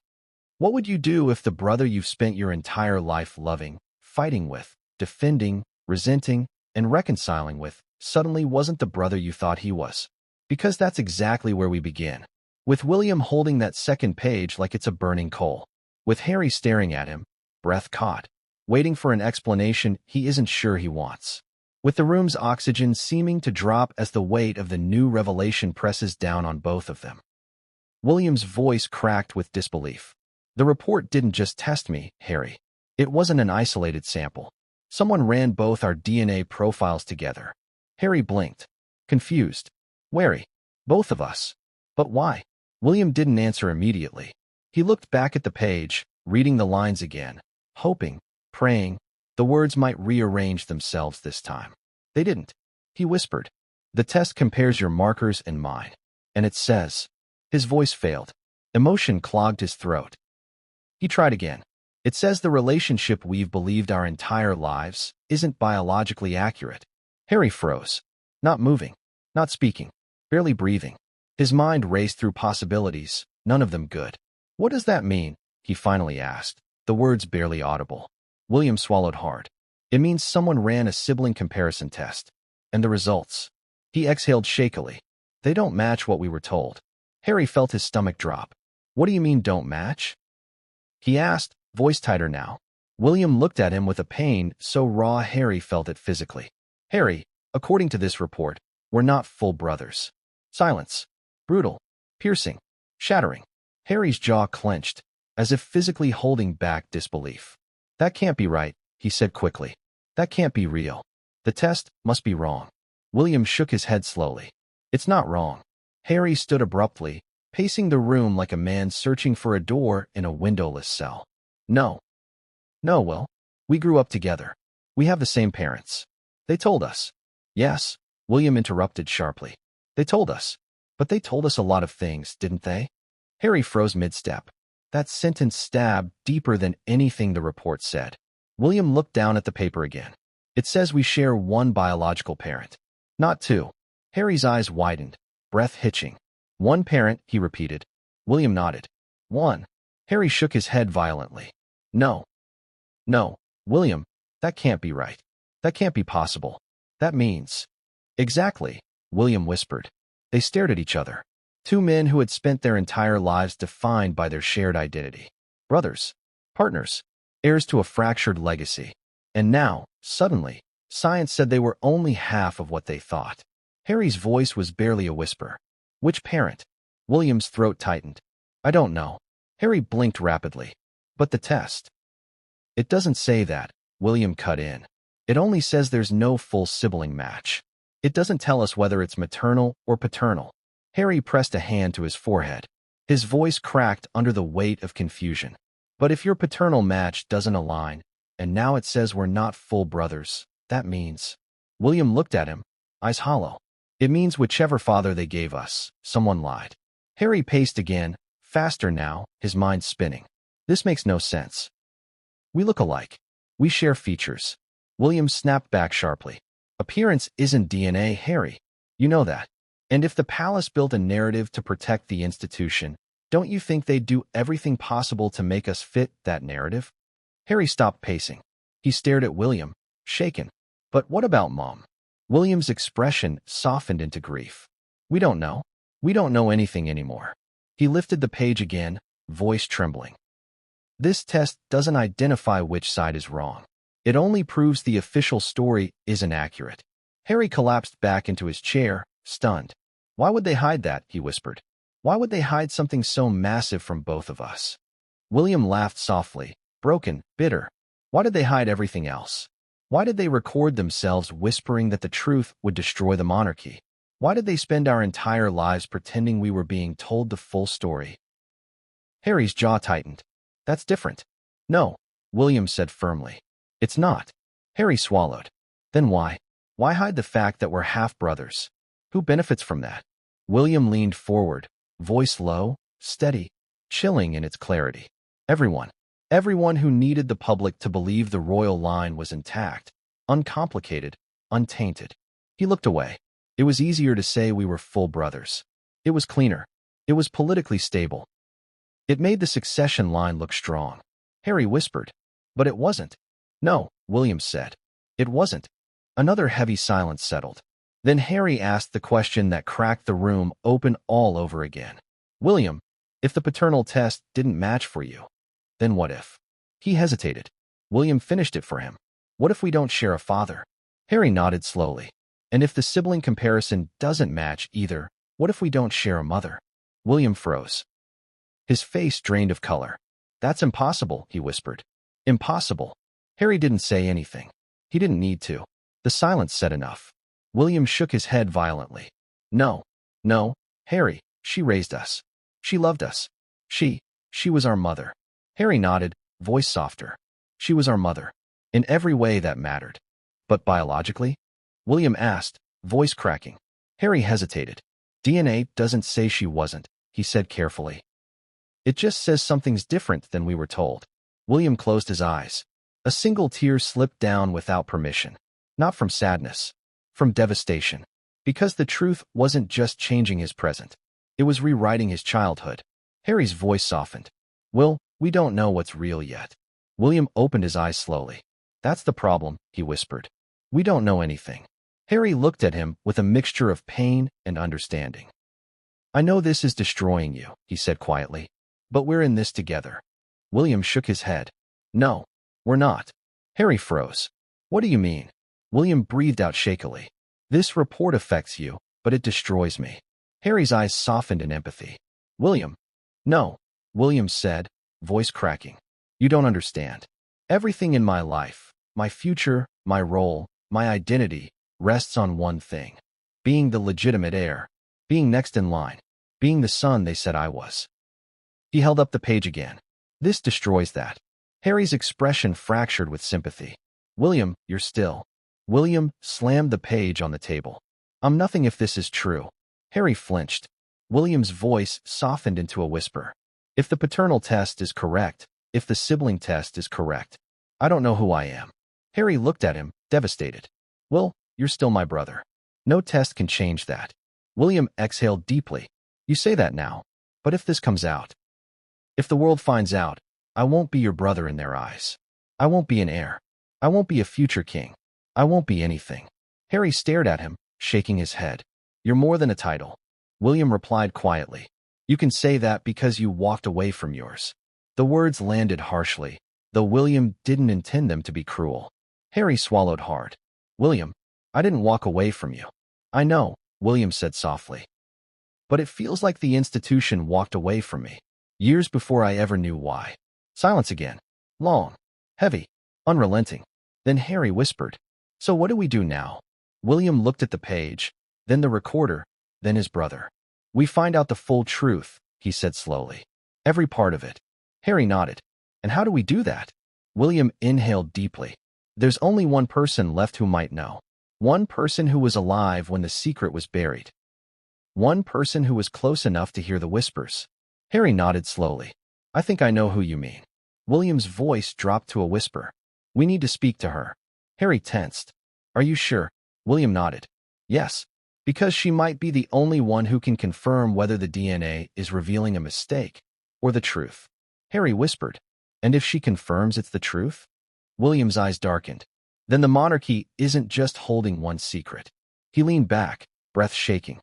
What would you do if the brother you've spent your entire life loving, fighting with, defending, resenting, and reconciling with suddenly wasn't the brother you thought he was? Because that's exactly where we begin. With William holding that second page like it's a burning coal. With Harry staring at him, breath caught, waiting for an explanation he isn't sure he wants. With the room's oxygen seeming to drop as the weight of the new revelation presses down on both of them. William's voice cracked with disbelief. "The report didn't just test me, Harry. It wasn't an isolated sample. Someone ran both our DNA profiles together." Harry blinked, confused, wary. "Both of us. But why?" William didn't answer immediately. He looked back at the page, reading the lines again, hoping, praying, the words might rearrange themselves this time. They didn't. He whispered, "The test compares your markers and mine. And it says..." His voice failed. Emotion clogged his throat. He tried again. "It says the relationship we've believed our entire lives isn't biologically accurate." Harry froze. Not moving, not speaking, barely breathing. His mind raced through possibilities, none of them good. "What does that mean?" he finally asked, the words barely audible. William swallowed hard. "It means someone ran a sibling comparison test. And the results..." He exhaled shakily. "They don't match what we were told." Harry felt his stomach drop. "What do you mean don't match?" he asked, voice tighter now. William looked at him with a pain so raw Harry felt it physically. "Harry, according to this report, we're not full brothers." Silence. Brutal. Piercing. Shattering. Harry's jaw clenched, as if physically holding back disbelief. "That can't be right," he said quickly. "That can't be real. The test must be wrong." William shook his head slowly. "It's not wrong." Harry stood abruptly, pacing the room like a man searching for a door in a windowless cell. "No. No, Will. We grew up together. We have the same parents. They told us." "Yes," William interrupted sharply. "They told us. But they told us a lot of things, didn't they?" Harry froze mid-step. That sentence stabbed deeper than anything the report said. William looked down at the paper again. "It says we share one biological parent. Not two." Harry's eyes widened, breath hitching. "One parent," he repeated. William nodded. "One." Harry shook his head violently. "No. No, William, that can't be right. That can't be possible. That means..." "Exactly," William whispered. They stared at each other. Two men who had spent their entire lives defined by their shared identity. Brothers. Partners. Heirs to a fractured legacy. And now, suddenly, science said they were only half of what they thought. Harry's voice was barely a whisper. "Which parent?" William's throat tightened. "I don't know." Harry blinked rapidly. "But the test." It doesn't say that, William cut in. It only says there's no full sibling match. It doesn't tell us whether it's maternal or paternal. Harry pressed a hand to his forehead. His voice cracked under the weight of confusion. But if your paternal match doesn't align, and now it says we're not full brothers, that means... William looked at him, eyes hollow. It means whichever father they gave us, someone lied. Harry paced again, faster now, his mind spinning. This makes no sense. We look alike. We share features. William snapped back sharply. Appearance isn't DNA, Harry. You know that. And if the palace built a narrative to protect the institution, don't you think they'd do everything possible to make us fit that narrative? Harry stopped pacing. He stared at William, shaken. But what about Mom? William's expression softened into grief. We don't know. We don't know anything anymore. He lifted the page again, voice trembling. This test doesn't identify which side is wrong. It only proves the official story isn't accurate. Harry collapsed back into his chair, stunned. Why would they hide that? He whispered. Why would they hide something so massive from both of us? William laughed softly, broken, bitter. Why did they hide everything else? Why did they record themselves whispering that the truth would destroy the monarchy? Why did they spend our entire lives pretending we were being told the full story? Harry's jaw tightened. That's different. No, William said firmly. It's not. Harry swallowed. Then why? Why hide the fact that we're half-brothers? Who benefits from that? William leaned forward, voice low, steady, chilling in its clarity. Everyone. Everyone who needed the public to believe the royal line was intact, uncomplicated, untainted. He looked away. It was easier to say we were full brothers. It was cleaner. It was politically stable. It made the succession line look strong. Harry whispered. But it wasn't. No, William said. It wasn't. Another heavy silence settled. Then Harry asked the question that cracked the room open all over again. William, if the paternal test didn't match for you, then what if? He hesitated. William finished it for him. What if we don't share a father? Harry nodded slowly. And if the sibling comparison doesn't match either, what if we don't share a mother? William froze. His face drained of color. That's impossible, he whispered. Impossible. Harry didn't say anything. He didn't need to. The silence said enough. William shook his head violently. No, Harry, she raised us. She loved us. She was our mother. Harry nodded, voice softer. She was our mother. In every way that mattered. But biologically? William asked, voice cracking. Harry hesitated. DNA doesn't say she wasn't, he said carefully. It just says something's different than we were told. William closed his eyes. A single tear slipped down without permission. Not from sadness. From devastation. Because the truth wasn't just changing his present. It was rewriting his childhood. Harry's voice softened. Will, we don't know what's real yet. William opened his eyes slowly. That's the problem, he whispered. We don't know anything. Harry looked at him with a mixture of pain and understanding. I know this is destroying you, he said quietly. But we're in this together. William shook his head. No, we're not. Harry froze. What do you mean? William breathed out shakily. This report affects you, but it destroys me. Harry's eyes softened in empathy. William. No, William said, voice cracking. You don't understand. Everything in my life, my future, my role, my identity, rests on one thing. Being the legitimate heir. Being next in line. Being the son they said I was. He held up the page again. This destroys that. Harry's expression fractured with sympathy. William, you're still. William slammed the page on the table. I'm nothing if this is true. Harry flinched. William's voice softened into a whisper. If the paternal test is correct, if the sibling test is correct, I don't know who I am. Harry looked at him, devastated. Well, you're still my brother. No test can change that. William exhaled deeply. You say that now, but if this comes out, if the world finds out, I won't be your brother in their eyes. I won't be an heir. I won't be a future king. I won't be anything. Harry stared at him, shaking his head. You're more than a title. William replied quietly. You can say that because you walked away from yours. The words landed harshly, though William didn't intend them to be cruel. Harry swallowed hard. William, I didn't walk away from you. I know, William said softly. But it feels like the institution walked away from me. Years before I ever knew why. Silence again. Long. Heavy. Unrelenting. Then Harry whispered, "So what do we do now?" William looked at the page, then the recorder, then his brother. "We find out the full truth," he said slowly. "Every part of it." Harry nodded. "And how do we do that?" William inhaled deeply. "There's only one person left who might know. One person who was alive when the secret was buried. One person who was close enough to hear the whispers." Harry nodded slowly. "I think I know who you mean." William's voice dropped to a whisper. "We need to speak to her." Harry tensed. "Are you sure?" William nodded. "Yes, because she might be the only one who can confirm whether the DNA is revealing a mistake or the truth." Harry whispered, "And if she confirms it's the truth?" William's eyes darkened. "Then the monarchy isn't just holding one secret." He leaned back, breath shaking.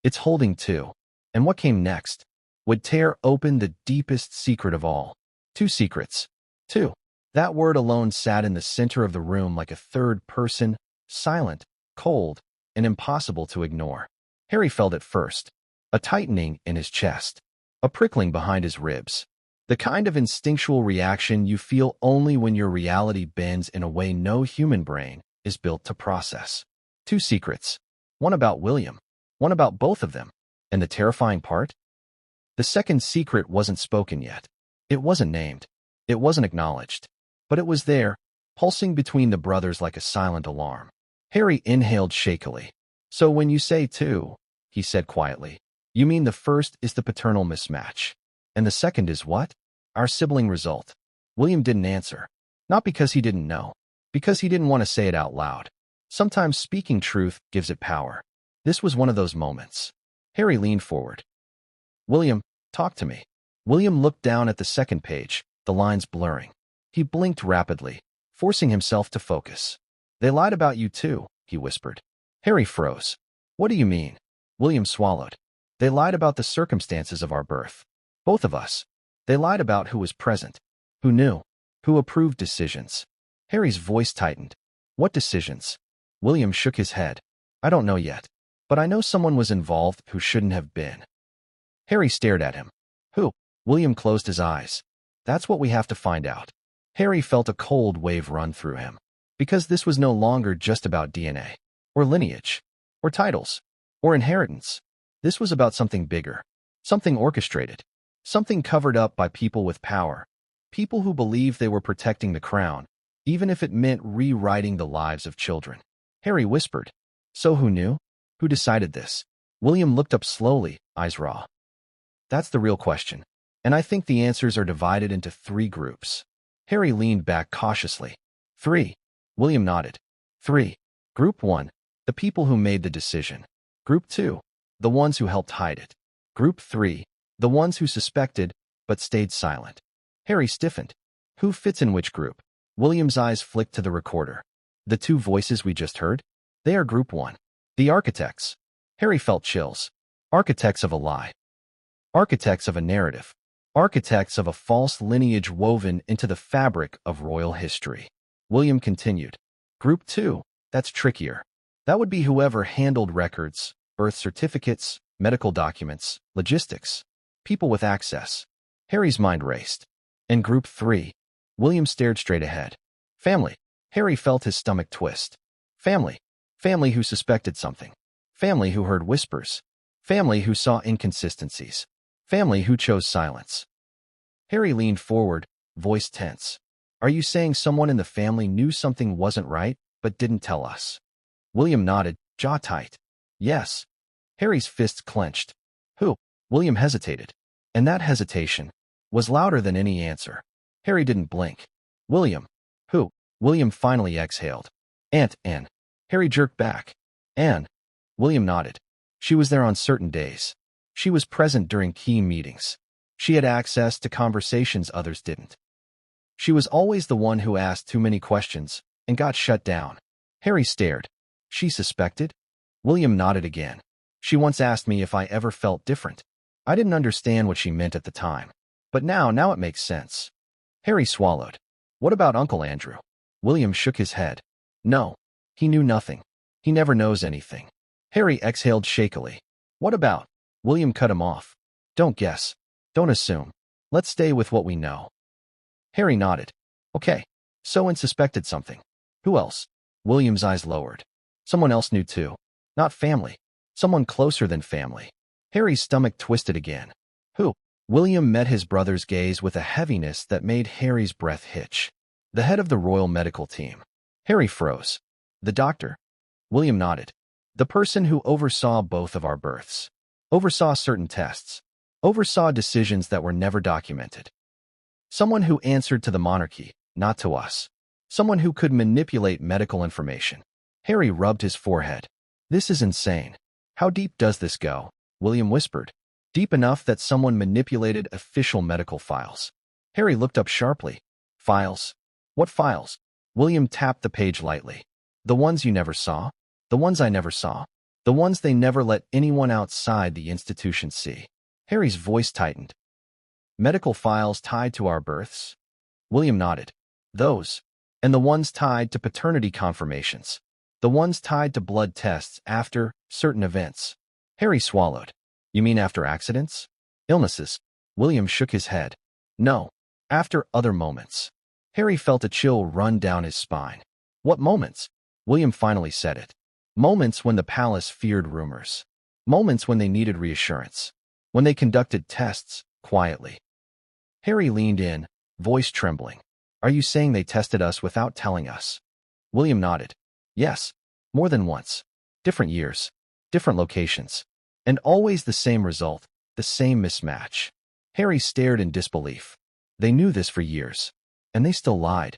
"It's holding two." And what came next? Would tear open the deepest secret of all. Two secrets. Two. That word alone sat in the center of the room like a third person, silent, cold, and impossible to ignore. Harry felt it first. A tightening in his chest. A prickling behind his ribs. The kind of instinctual reaction you feel only when your reality bends in a way no human brain is built to process. Two secrets. One about William. One about both of them. And the terrifying part? The second secret wasn't spoken yet. It wasn't named. It wasn't acknowledged. But it was there, pulsing between the brothers like a silent alarm. Harry inhaled shakily. "So when you say two," he said quietly, "you mean the first is the paternal mismatch. And the second is what?" "Our sibling result." William didn't answer. Not because he didn't know. Because he didn't want to say it out loud. Sometimes speaking truth gives it power. This was one of those moments. Harry leaned forward. "William, talk to me." William looked down at the second page, the lines blurring. He blinked rapidly, forcing himself to focus. "They lied about you too," he whispered. Harry froze. "What do you mean?" William swallowed. "They lied about the circumstances of our birth. Both of us. They lied about who was present, who knew, who approved decisions." Harry's voice tightened. "What decisions?" William shook his head. "I don't know yet, but I know someone was involved who shouldn't have been." Harry stared at him. "Who?" William closed his eyes. "That's what we have to find out." Harry felt a cold wave run through him. Because this was no longer just about DNA, or lineage, or titles, or inheritance. This was about something bigger, something orchestrated, something covered up by people with power, people who believed they were protecting the crown, even if it meant rewriting the lives of children. Harry whispered, "So who knew? Who decided this?" William looked up slowly, eyes raw. "That's the real question, and I think the answers are divided into three groups." Harry leaned back cautiously. "Three?" William nodded. "Three. Group 1, the people who made the decision. Group 2, the ones who helped hide it. Group 3, the ones who suspected but stayed silent." Harry stiffened. "Who fits in which group?" William's eyes flicked to the recorder. "The two voices we just heard? They are Group 1. The architects." Harry felt chills. Architects of a lie. Architects of a narrative. Architects of a false lineage woven into the fabric of royal history. William continued. "Group 2, that's trickier. That would be whoever handled records, birth certificates, medical documents, logistics, people with access." Harry's mind raced. "And Group 3, William stared straight ahead. "Family." Harry felt his stomach twist. "Family. Family who suspected something. Family who heard whispers. Family who saw inconsistencies. Family who chose silence." Harry leaned forward, voice tense. "Are you saying someone in the family knew something wasn't right, but didn't tell us?" William nodded, jaw tight. "Yes." Harry's fists clenched. "Who?" William hesitated. And that hesitation was louder than any answer. Harry didn't blink. "William." "Who?" William finally exhaled. "Aunt Anne." Harry jerked back. "Anne." William nodded. "She was there on certain days. She was present during key meetings. She had access to conversations others didn't. She was always the one who asked too many questions and got shut down." Harry stared. "She suspected?" William nodded again. "She once asked me if I ever felt different. I didn't understand what she meant at the time. But now it makes sense." Harry swallowed. "What about Uncle Andrew?" William shook his head. "No. He knew nothing. He never knows anything." Harry exhaled shakily. "What about?" William cut him off. "Don't guess. Don't assume. Let's stay with what we know." Harry nodded. Okay, so and suspected something. Who else? William's eyes lowered. Someone else knew too. Not family. Someone closer than family. Harry's stomach twisted again. Who? William met his brother's gaze with a heaviness that made Harry's breath hitch. The head of the royal medical team. Harry froze. The doctor? William nodded. The person who oversaw both of our births. Oversaw certain tests. Oversaw decisions that were never documented. Someone who answered to the monarchy, not to us. Someone who could manipulate medical information. Harry rubbed his forehead. This is insane. How deep does this go? William whispered. Deep enough that someone manipulated official medical files. Harry looked up sharply. Files? What files? William tapped the page lightly. The ones you never saw? The ones I never saw? The ones they never let anyone outside the institution see? Harry's voice tightened. Medical files tied to our births? William nodded. Those. And the ones tied to paternity confirmations. The ones tied to blood tests after certain events. Harry swallowed. You mean after accidents? Illnesses? William shook his head. No. After other moments. Harry felt a chill run down his spine. What moments? William finally said it. Moments when the palace feared rumors. Moments when they needed reassurance. When they conducted tests, quietly. Harry leaned in, voice trembling. Are you saying they tested us without telling us? William nodded. Yes. More than once. Different years. Different locations. And always the same result, the same mismatch. Harry stared in disbelief. They knew this for years. And they still lied.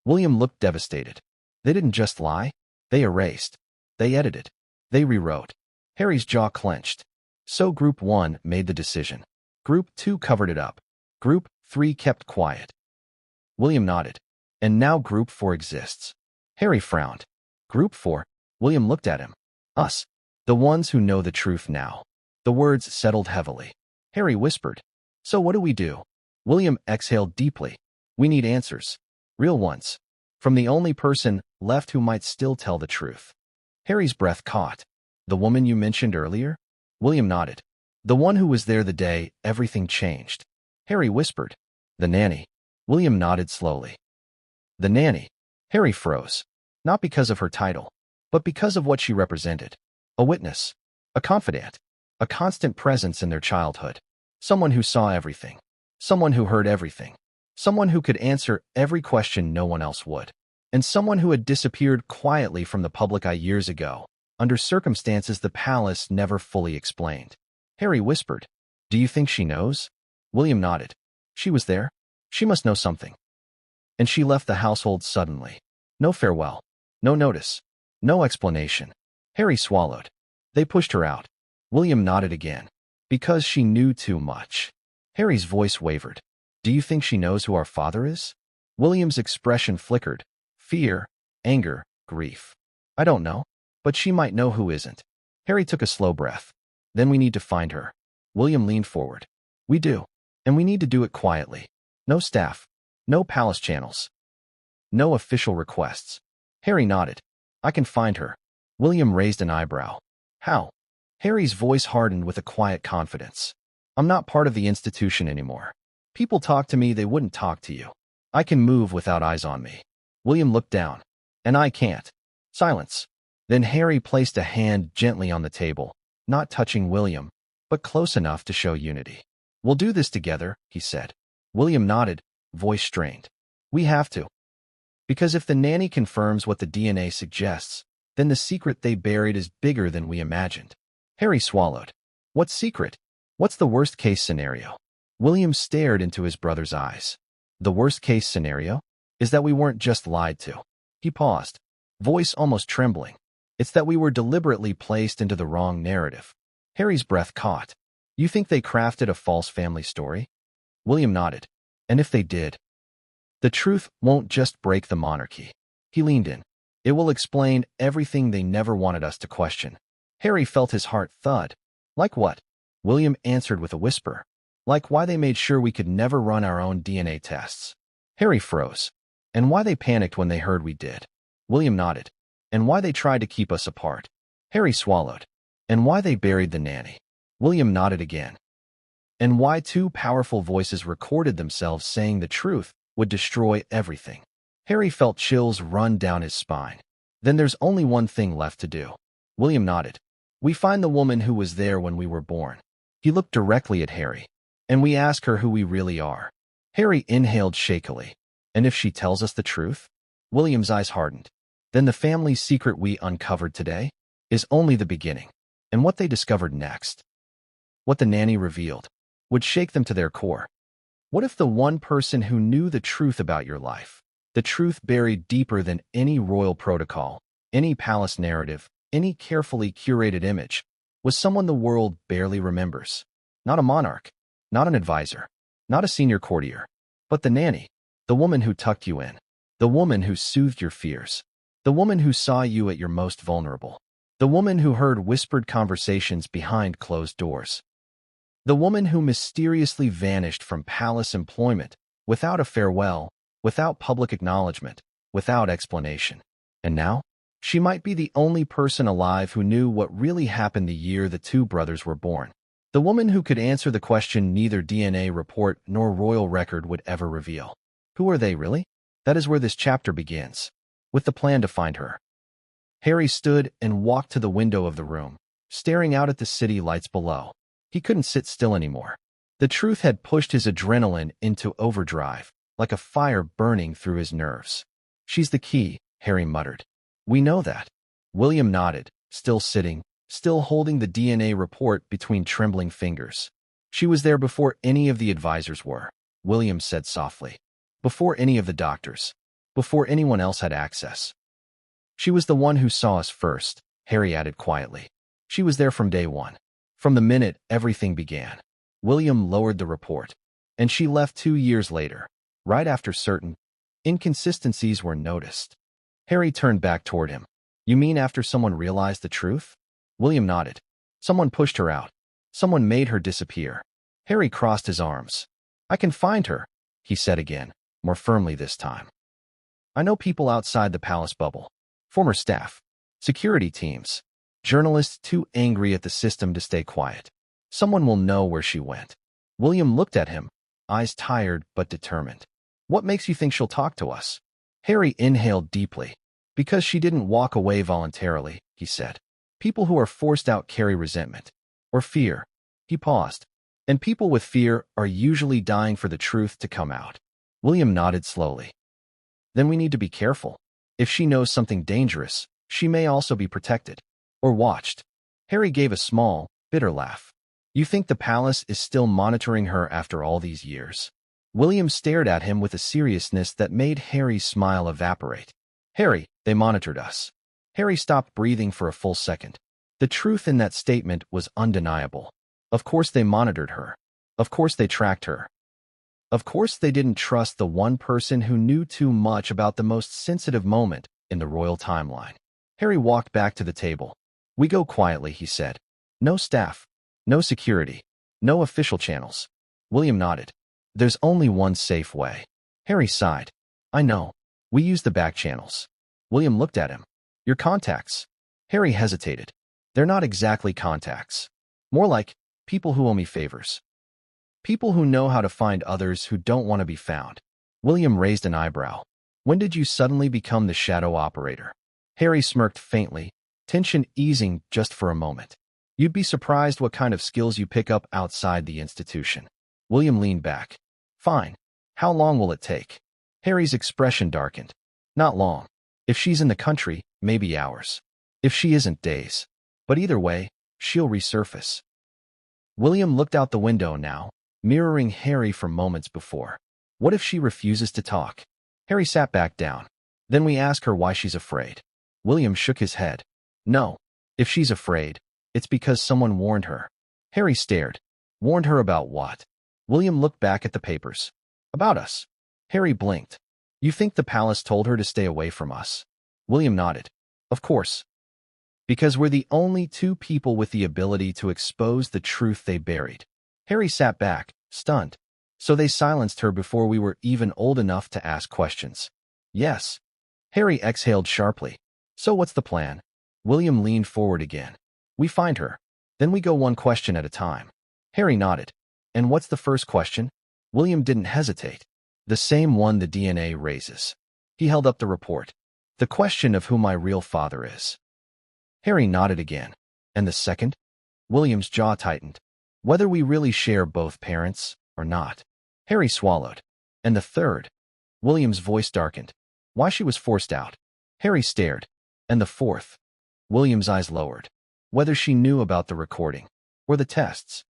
William looked devastated. They didn't just lie. They erased. They edited. They rewrote. Harry's jaw clenched. So Group 1 made the decision. Group 2 covered it up. Group 3 kept quiet. William nodded. And now Group 4 exists. Harry frowned. Group 4? William looked at him. Us. The ones who know the truth now. The words settled heavily. Harry whispered. So what do we do? William exhaled deeply. We need answers. Real ones. From the only person left who might still tell the truth. Harry's breath caught. The woman you mentioned earlier? William nodded. The one who was there the day everything changed. Harry whispered. The nanny. William nodded slowly. The nanny. Harry froze. Not because of her title, but because of what she represented. A witness. A confidant. A constant presence in their childhood. Someone who saw everything. Someone who heard everything. Someone who could answer every question no one else would. And someone who had disappeared quietly from the public eye years ago, under circumstances the palace never fully explained. Harry whispered. Do you think she knows? William nodded. She was there. She must know something. And she left the household suddenly. No farewell. No notice. No explanation. Harry swallowed. They pushed her out. William nodded again. Because she knew too much. Harry's voice wavered. Do you think she knows who our father is? William's expression flickered. Fear, anger, grief. I don't know. But she might know who isn't. Harry took a slow breath. Then we need to find her. William leaned forward. We do. And we need to do it quietly. No staff. No palace channels. No official requests. Harry nodded. I can find her. William raised an eyebrow. How? Harry's voice hardened with a quiet confidence. I'm not part of the institution anymore. People talk to me they wouldn't talk to you. I can move without eyes on me. William looked down. And I can't. Silence. Then Harry placed a hand gently on the table, not touching William, but close enough to show unity. We'll do this together, he said. William nodded, voice strained. We have to. Because if the nanny confirms what the DNA suggests, then the secret they buried is bigger than we imagined. Harry swallowed. What secret? What's the worst-case scenario? William stared into his brother's eyes. The worst-case scenario is that we weren't just lied to. He paused, voice almost trembling. It's that we were deliberately placed into the wrong narrative. Harry's breath caught. You think they crafted a false family story? William nodded. And if they did? The truth won't just break the monarchy. He leaned in. It will explain everything they never wanted us to question. Harry felt his heart thud. Like what? William answered with a whisper. Like why they made sure we could never run our own DNA tests. Harry froze. And why they panicked when they heard we did. William nodded. And why they tried to keep us apart. Harry swallowed. And why they buried the nanny. William nodded again. And why two powerful voices recorded themselves saying the truth would destroy everything. Harry felt chills run down his spine. Then there's only one thing left to do. William nodded. We find the woman who was there when we were born. He looked directly at Harry. And we ask her who we really are. Harry inhaled shakily. And if she tells us the truth? William's eyes hardened. Then the family's secret we uncovered today is only the beginning. And what they discovered next, what the nanny revealed, would shake them to their core. What if the one person who knew the truth about your life, the truth buried deeper than any royal protocol, any palace narrative, any carefully curated image, was someone the world barely remembers? Not a monarch, not an advisor, not a senior courtier, but the nanny, the woman who tucked you in, the woman who soothed your fears, the woman who saw you at your most vulnerable, the woman who heard whispered conversations behind closed doors, the woman who mysteriously vanished from palace employment without a farewell, without public acknowledgement, without explanation. And now, she might be the only person alive who knew what really happened the year the two brothers were born. The woman who could answer the question neither DNA report nor royal record would ever reveal. Who are they really? That is where this chapter begins, with the plan to find her. Harry stood and walked to the window of the room, staring out at the city lights below. He couldn't sit still anymore. The truth had pushed his adrenaline into overdrive, like a fire burning through his nerves. She's the key, Harry muttered. We know that. William nodded, still sitting, still holding the DNA report between trembling fingers. She was there before any of the advisors were, William said softly. Before any of the doctors. Before anyone else had access. She was the one who saw us first, Harry added quietly. She was there from day one. From the minute everything began. William lowered the report. And she left 2 years later, right after certain inconsistencies were noticed. Harry turned back toward him. You mean after someone realized the truth? William nodded. Someone pushed her out. Someone made her disappear. Harry crossed his arms. I can find her, he said again, more firmly this time. I know people outside the palace bubble. Former staff. Security teams. Journalists too angry at the system to stay quiet. Someone will know where she went. William looked at him, eyes tired but determined. What makes you think she'll talk to us? Harry inhaled deeply. Because she didn't walk away voluntarily, he said. People who are forced out carry resentment. Or fear. He paused. And people with fear are usually dying for the truth to come out. William nodded slowly. Then we need to be careful. If she knows something dangerous, she may also be protected. Or watched. Harry gave a small, bitter laugh. You think the palace is still monitoring her after all these years? William stared at him with a seriousness that made Harry's smile evaporate. Harry, they monitored us. Harry stopped breathing for a full second. The truth in that statement was undeniable. Of course they monitored her. Of course they tracked her. Of course they didn't trust the one person who knew too much about the most sensitive moment in the royal timeline. Harry walked back to the table. We go quietly, he said. No staff. No security. No official channels. William nodded. There's only one safe way. Harry sighed. I know. We use the back channels. William looked at him. Your contacts. Harry hesitated. They're not exactly contacts. More like people who owe me favors. People who know how to find others who don't want to be found. William raised an eyebrow. When did you suddenly become the shadow operator? Harry smirked faintly, tension easing just for a moment. You'd be surprised what kind of skills you pick up outside the institution. William leaned back. Fine. How long will it take? Harry's expression darkened. Not long. If she's in the country, maybe hours. If she isn't, days. But either way, she'll resurface. William looked out the window now, mirroring Harry from moments before. What if she refuses to talk? Harry sat back down. Then we ask her why she's afraid. William shook his head. No. If she's afraid, it's because someone warned her. Harry stared. Warned her about what? William looked back at the papers. About us. Harry blinked. You think the palace told her to stay away from us? William nodded. Of course. Because we're the only two people with the ability to expose the truth they buried. Harry sat back, stunned. So they silenced her before we were even old enough to ask questions. Yes. Harry exhaled sharply. So what's the plan? William leaned forward again. We find her. Then we go one question at a time. Harry nodded. And what's the first question? William didn't hesitate. The same one the DNA raises. He held up the report. The question of who my real father is. Harry nodded again. And the second? William's jaw tightened. Whether we really share both parents or not. Harry swallowed. And the third? William's voice darkened. Why she was forced out. Harry stared. And the fourth? William's eyes lowered. Whether she knew about the recording or the tests.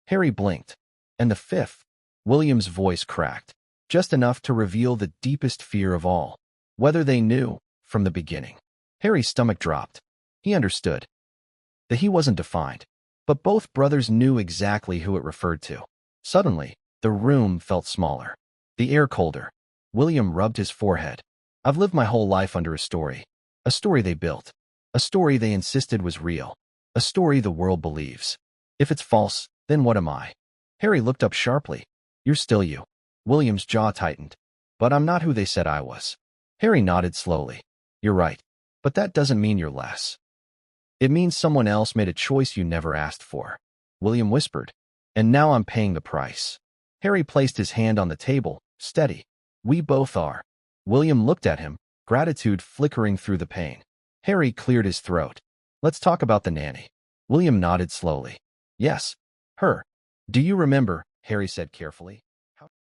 Harry blinked. And the fifth? William's voice cracked. Just enough to reveal the deepest fear of all. Whether they knew from the beginning. Harry's stomach dropped. He understood that he wasn't defined, but both brothers knew exactly who it referred to. Suddenly, the room felt smaller, the air colder. William rubbed his forehead. I've lived my whole life under a story they built, a story they insisted was real, a story the world believes. If it's false, then what am I? Harry looked up sharply. You're still you. William's jaw tightened. But I'm not who they said I was. Harry nodded slowly. You're right, but that doesn't mean you're less. It means someone else made a choice you never asked for. William whispered. And now I'm paying the price. Harry placed his hand on the table, steady. We both are. William looked at him, gratitude flickering through the pain. Harry cleared his throat. Let's talk about the nanny. William nodded slowly. Yes, her. Do you remember? Harry said carefully.